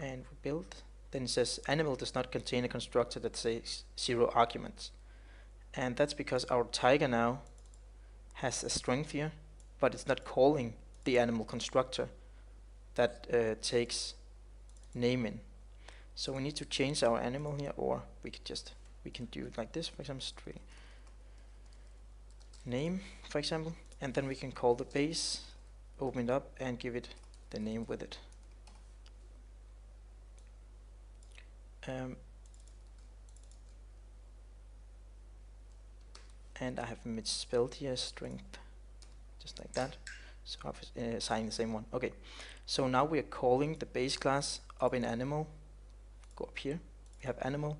and we build, then it says animal does not contain a constructor that says 0 arguments. And that's because our tiger now has a strength here, but it's not calling the animal constructor that takes name in. So we need to change our animal here, or we can do it like this, for example, string name, for example, and then we can call the base, open it up, and give it the name with it. And I have misspelled here strength, just like that. So I've assigned the same one. Okay, so now we are calling the base class up in animal. Go up here, we have animal,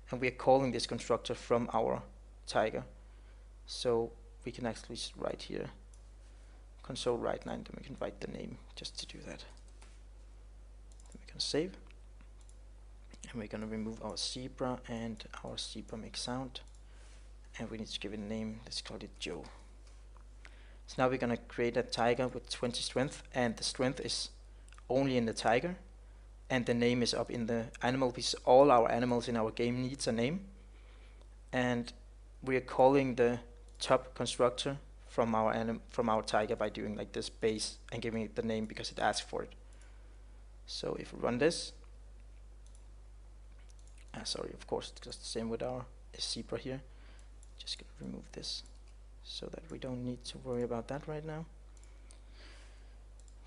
and we are calling this constructor from our tiger. So we can actually write here console write name, then we can write the name just to do that. Then we can save, and we're going to remove our zebra, and our zebra makes sound, and we need to give it a name. Let's call it Joe. So now we're going to create a tiger with 20 strength, and the strength is only in the tiger, and the name is up in the animal, because all our animals in our game needs a name. And we are calling the top constructor from our tiger by doing like this base and giving it the name because it asks for it. So if we run this, sorry, of course, it's just the same with our zebra here. Just gonna remove this so that we don't need to worry about that right now.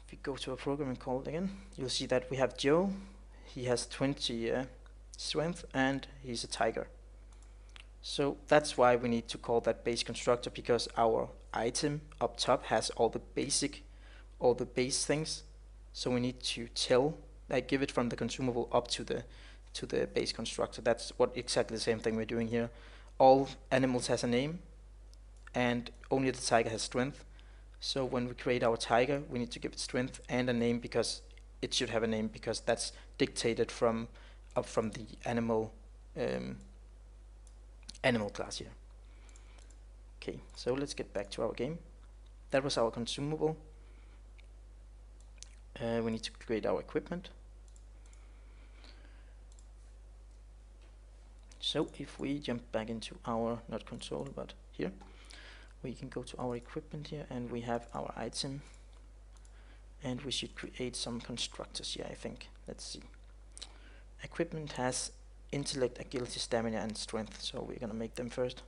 If we go to a program and call it again, you'll see that we have Joe. He has 20 strength and he's a tiger. So that's why we need to call that base constructor, because our item up top has all the base things. So we need to give it from the consumable up to the base constructor. That's exactly the same thing we're doing here. All animals has a name, and only the tiger has strength. So when we create our tiger, we need to give it strength and a name, because it should have a name, because that's dictated from the animal class here. Okay, so let's get back to our game. That was our consumable. We need to create our equipment. So if we jump back into our, not console, but here, we can go to our equipment here, and we have our item, and we should create some constructors here, I think. Let's see. Equipment has intellect, agility, stamina, and strength, so we're gonna make them first.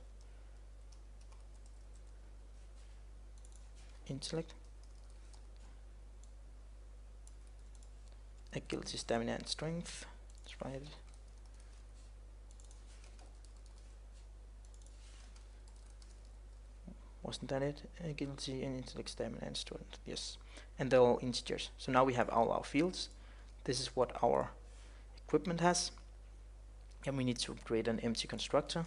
Intellect, agility, stamina, and strength. Let's write it. Wasn't that it? Agility and intellect, stamina, and strength. Yes, and they're all integers. So now we have all our fields. This is what our equipment has, and we need to create an empty constructor.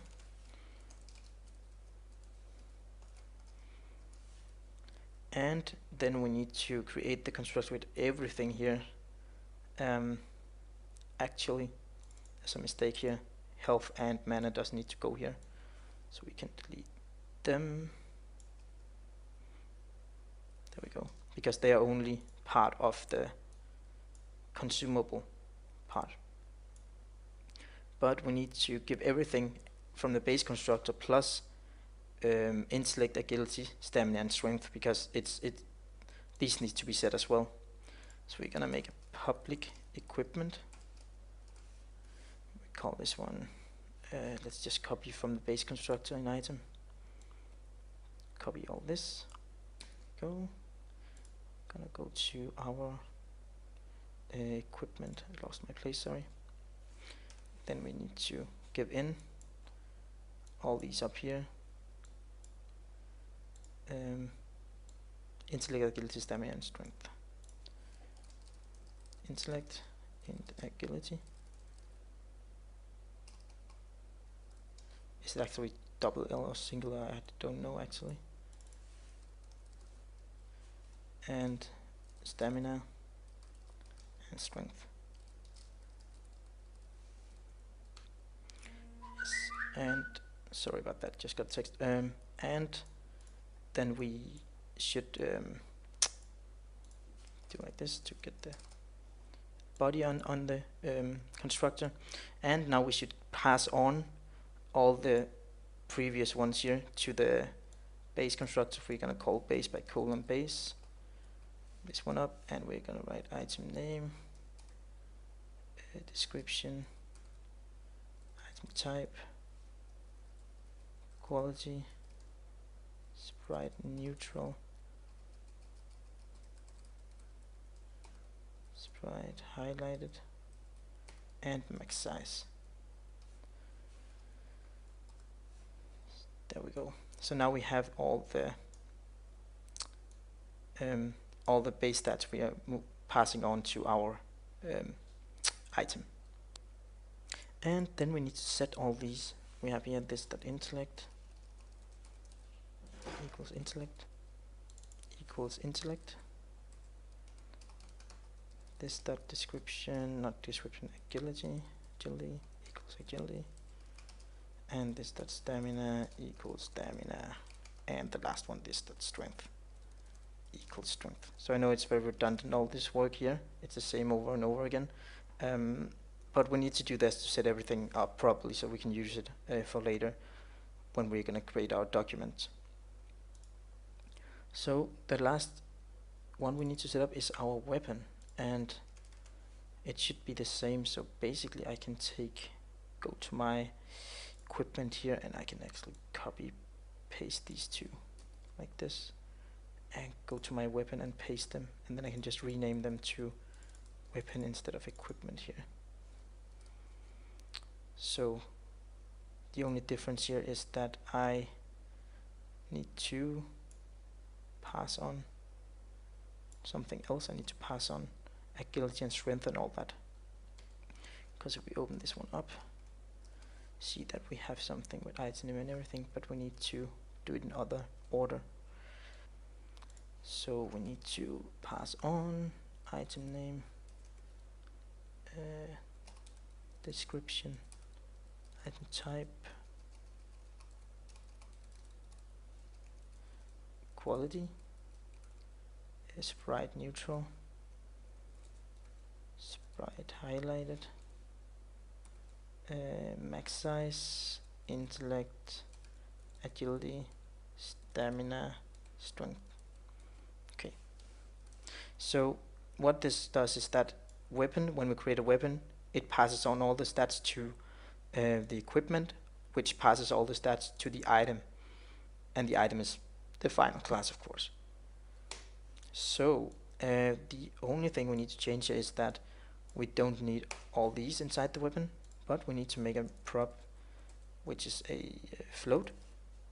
And then we need to create the constructor with everything here. Actually, there's a mistake here. Health and mana doesn't need to go here, so we can delete them. There we go, because they are only part of the consumable part. But we need to give everything from the base constructor plus intellect, agility, stamina, and strength, because these need to be set as well. So we're gonna make a public equipment. We call this one. Let's just copy from the base constructor in item. Copy all this. Go. Gonna go to our equipment. I lost my place. Sorry. Then we need to give in all these up here. Intellect, agility, stamina, and strength. Intellect and agility. Is it actually double L or singular? I don't know actually. And stamina and strength. Yes. And sorry about that, just got text. And then we should do like this to get the body on the constructor. And now we should pass on all the previous ones here to the base constructor. We're gonna call base by colon base. This one up, and we're gonna write item name, description, item type, quality, sprite neutral, sprite highlighted, and max size. There we go. So now we have all the base stats we are passing on to our item. And then we need to set all these. We have here this dot intellect equals intellect equals intellect. This dot description, not description, agility equals agility. And this dot stamina equals stamina. And the last one, this dot strength equals strength. So I know it's very redundant, all this work here. It's the same over and over again. But we need to do this to set everything up properly so we can use it for later when we're going to create our document. So the last one we need to set up is our weapon, and it should be the same. So basically I can go to my equipment here, and I can actually copy paste these two like this, and go to my weapon and paste them, and then I can just rename them to weapon instead of equipment here. So the only difference here is that I need to pass on something else. I need to pass on agility and strength and all that, because if we open this one up, see that we have something with item name and everything, but we need to do it in other order. So we need to pass on item name, description, item type, quality, sprite neutral, sprite highlighted, max size, intellect, agility, stamina, strength. Okay. So what this does is that weapon, when we create a weapon, it passes on all the stats to the equipment, which passes all the stats to the item, and the item is the final class, of course. So the only thing we need to change here is that we don't need all these inside the weapon, but we need to make a prop which is a float,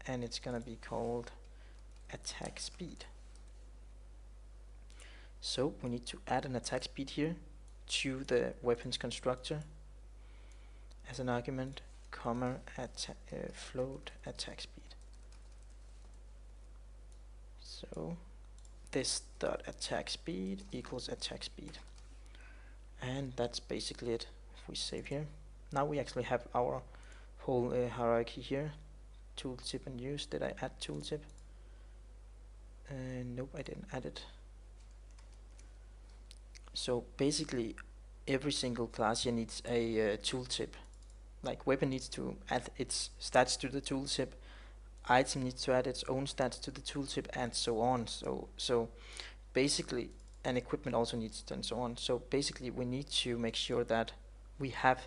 and it's gonna be called attack speed. So we need to add an attack speed here to the weapons constructor as an argument, comma, float attack speed. So this dot attack speed equals attack speed, and that's basically it. If we save here, now we actually have our whole hierarchy here. Tooltip and use. Did I add tooltip? Nope, I didn't add it. So basically every single class here needs a tooltip. Like weapon needs to add its stats to the tooltip, item needs to add its own stats to the tooltip, and so on. So basically, and equipment also needs to, and so on. So basically we need to make sure that we have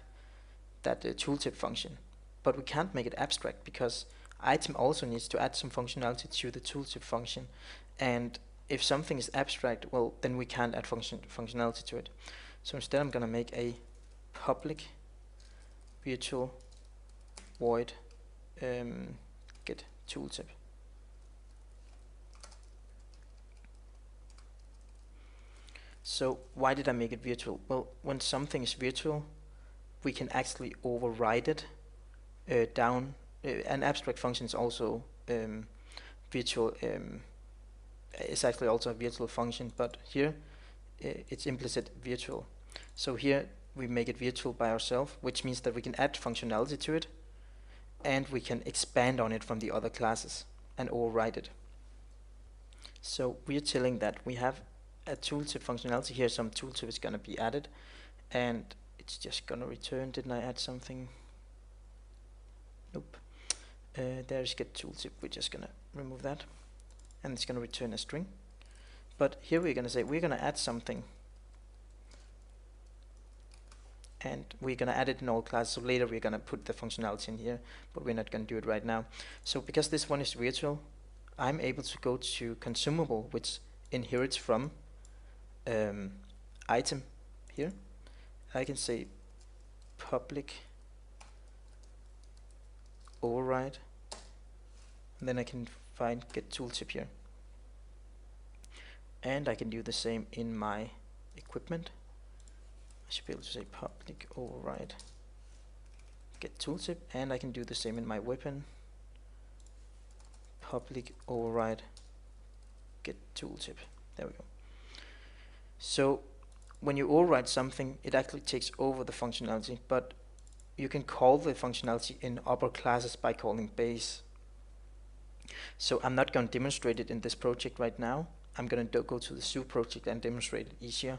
that tooltip function, but we can't make it abstract because item also needs to add some functionality to the tooltip function, and if something is abstract, well, then we can't add functionality to it. So instead I'm gonna make a public virtual void get tooltip. So why did I make it virtual? Well, when something is virtual, we can actually override it down. An abstract function is also virtual. It's actually also a virtual function, but here it's implicit virtual. So here we make it virtual by ourselves, which means that we can add functionality to it, and we can expand on it from the other classes and override it. So we're telling that we have a tooltip functionality here. Some tooltip is going to be added, and it's just going to return. Didn't I add something? Nope. There's GetToolTip. We're just going to remove that, and it's going to return a string. But here we're going to say we're going to add something, and we're going to add it in all classes. So later we're going to put the functionality in here, but we're not going to do it right now. So because this one is virtual, I'm able to go to consumable, which inherits from item here. I can say public override, and then I can find GetToolTip here, and I can do the same in my equipment. I should be able to say public override GetToolTip, and I can do the same in my weapon, public override GetToolTip. There we go. So when you override something, it actually takes over the functionality, but you can call the functionality in upper classes by calling base. So I'm not going to demonstrate it in this project right now. I'm going to go to the Zoo project and demonstrate it easier.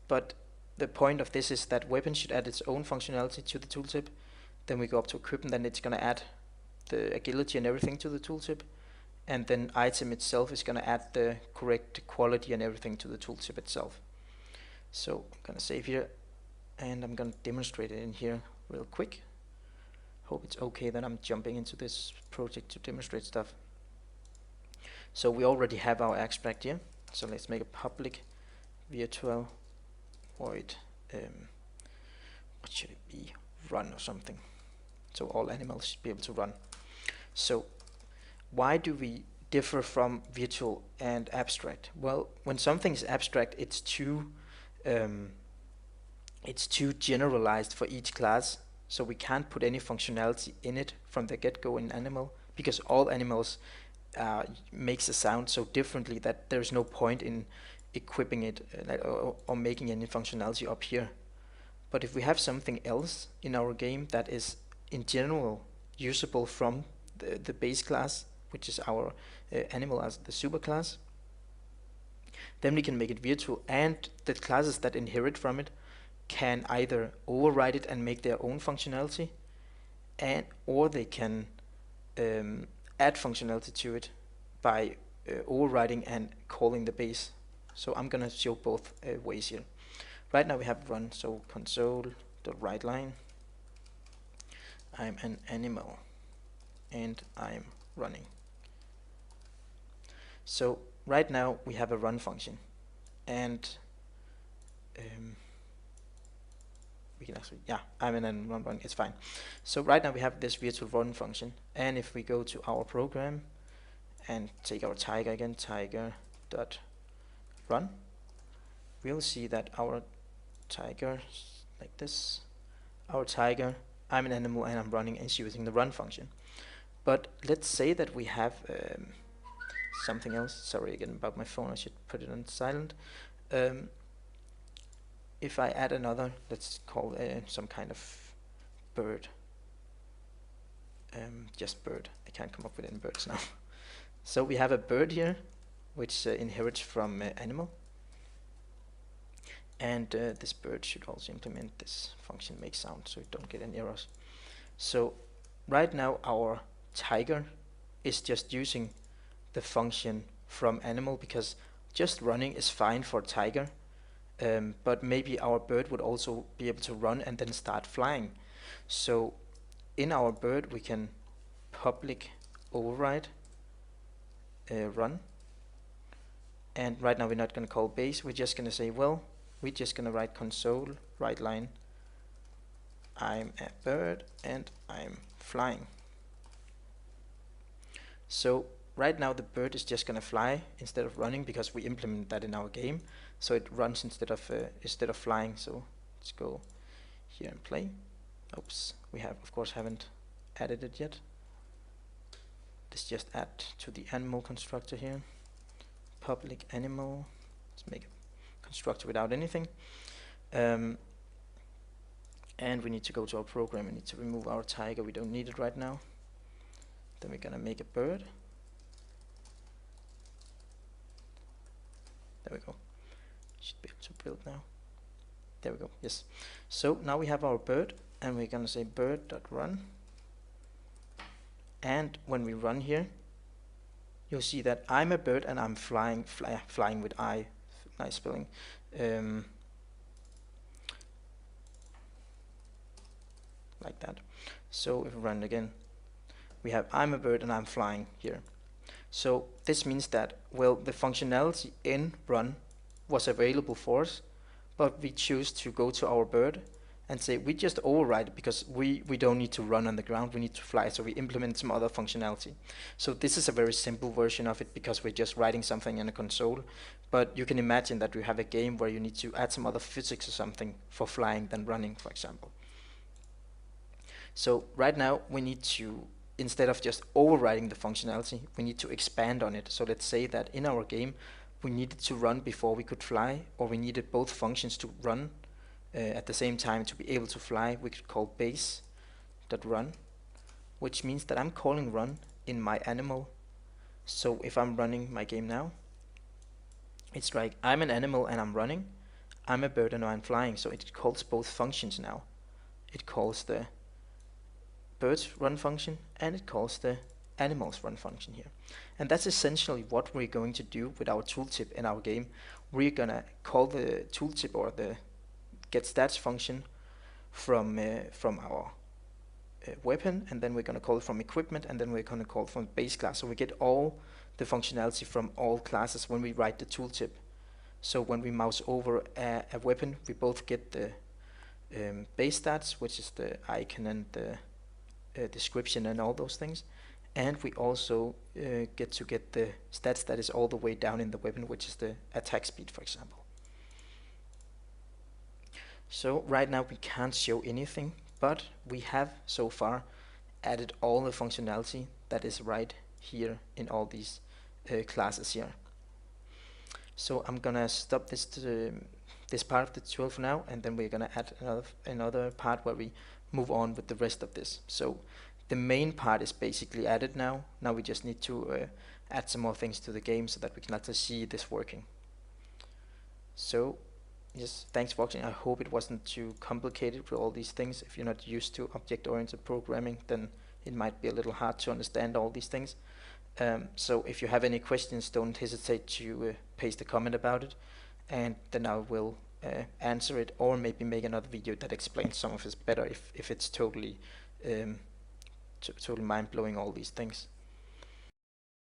But the point of this is that weapon should add its own functionality to the tooltip. Then we go up to equipment, and it's going to add the agility and everything to the tooltip. and then item itself is going to add the correct quality and everything to the tooltip itself. So I'm going to save here, and I'm going to demonstrate it in here real quick. Hope it's okay that I'm jumping into this project to demonstrate stuff. So we already have our abstract here, so let's make a public virtual void, what should it be, run or something, so all animals should be able to run. So why do we differ from virtual and abstract? Well, when something is abstract, it's too generalized for each class, so we can't put any functionality in it from the get-go in animal, because all animals makes a sound so differently that there's no point in equipping it or making any functionality up here. But if we have something else in our game that is in general usable from the base class, which is our animal as the superclass, then we can make it virtual, and the classes that inherit from it can either override it and make their own functionality, or they can add functionality to it by overriding and calling the base. So I'm gonna show both ways here. Right now we have run, so console.writeLine, I'm an animal and I'm running. So right now we have a run function, and we can actually, yeah, I'm in and run, it's fine. So right now we have this virtual run function, and if we go to our program and take our tiger again, tiger.run, we'll see that our tiger, like this, our tiger, I'm an animal and I'm running, is using the run function. But let's say that we have something else. Sorry again about my phone, I should put it on silent. If I add another, let's call some kind of bird, just bird, I can't come up with any birds now. So we have a bird here which inherits from animal, and this bird should also implement this function make sound so we don't get any errors. So right now our tiger is just using the function from animal, because just running is fine for tiger, but maybe our bird would also be able to run and then start flying. So in our bird we can public override run, and right now we're not going to call base, we're just going to say, well, we're just going to write console writeLine, I'm a bird and I'm flying. So right now the bird is just going to fly instead of running, because we implement that in our game, so it runs instead of flying. So let's go here and play. Oops, we have of course haven't added it yet. Let's just add to the animal constructor here, public animal. Let's make a constructor without anything, and we need to go to our program. We need to remove our tiger, we don't need it right now. Then we're gonna make a bird. There we go. Should be able to build now. There we go. Yes. So now we have our bird, and we're gonna say bird.run. And when we run here, you'll see that I'm a bird and I'm flying, flying with I, nice spelling. Like that. So if we run again, we have I'm a bird and I'm flying here. So this means that, well, the functionality in run was available for us, but we choose to go to our bird and say we just override it, because we don't need to run on the ground, we need to fly, so we implement some other functionality. So this is a very simple version of it, because we're just writing something in a console, but you can imagine that you have a game where you need to add some other physics or something for flying than running, for example. So right now we need to, instead of just overriding the functionality, we need to expand on it. So let's say that in our game we needed to run before we could fly, or we needed both functions to run at the same time to be able to fly. We could call base.run, which means that I'm calling run in my animal. So if I'm running my game now, it's like I'm an animal and I'm running, I'm a bird and I'm flying, so it calls both functions now. It calls the bird's run function and it calls the animals run function here. And that's essentially what we're going to do with our tooltip in our game. We're gonna call the tooltip or the getStats function from our weapon, and then we're gonna call it from equipment, and then we're gonna call it from base class. So we get all the functionality from all classes when we write the tooltip. So when we mouse over a weapon, we both get the base stats, which is the icon and the description and all those things, and we also get the stats that is all the way down in the weapon, which is the attack speed, for example. So right now we can't show anything, but we have so far added all the functionality that is right here in all these classes here. So I'm gonna stop this part of the tutorial for now, and then we're gonna add another part where we move on with the rest of this. So the main part is basically added now. Now we just need to add some more things to the game so that we can actually see this working. So yes, thanks for watching. I hope it wasn't too complicated with all these things. If you're not used to object-oriented programming, then it might be a little hard to understand all these things. So if you have any questions, don't hesitate to paste a comment about it, and then I will answer it, or maybe make another video that explains some of it better if it's totally totally mind-blowing, all these things.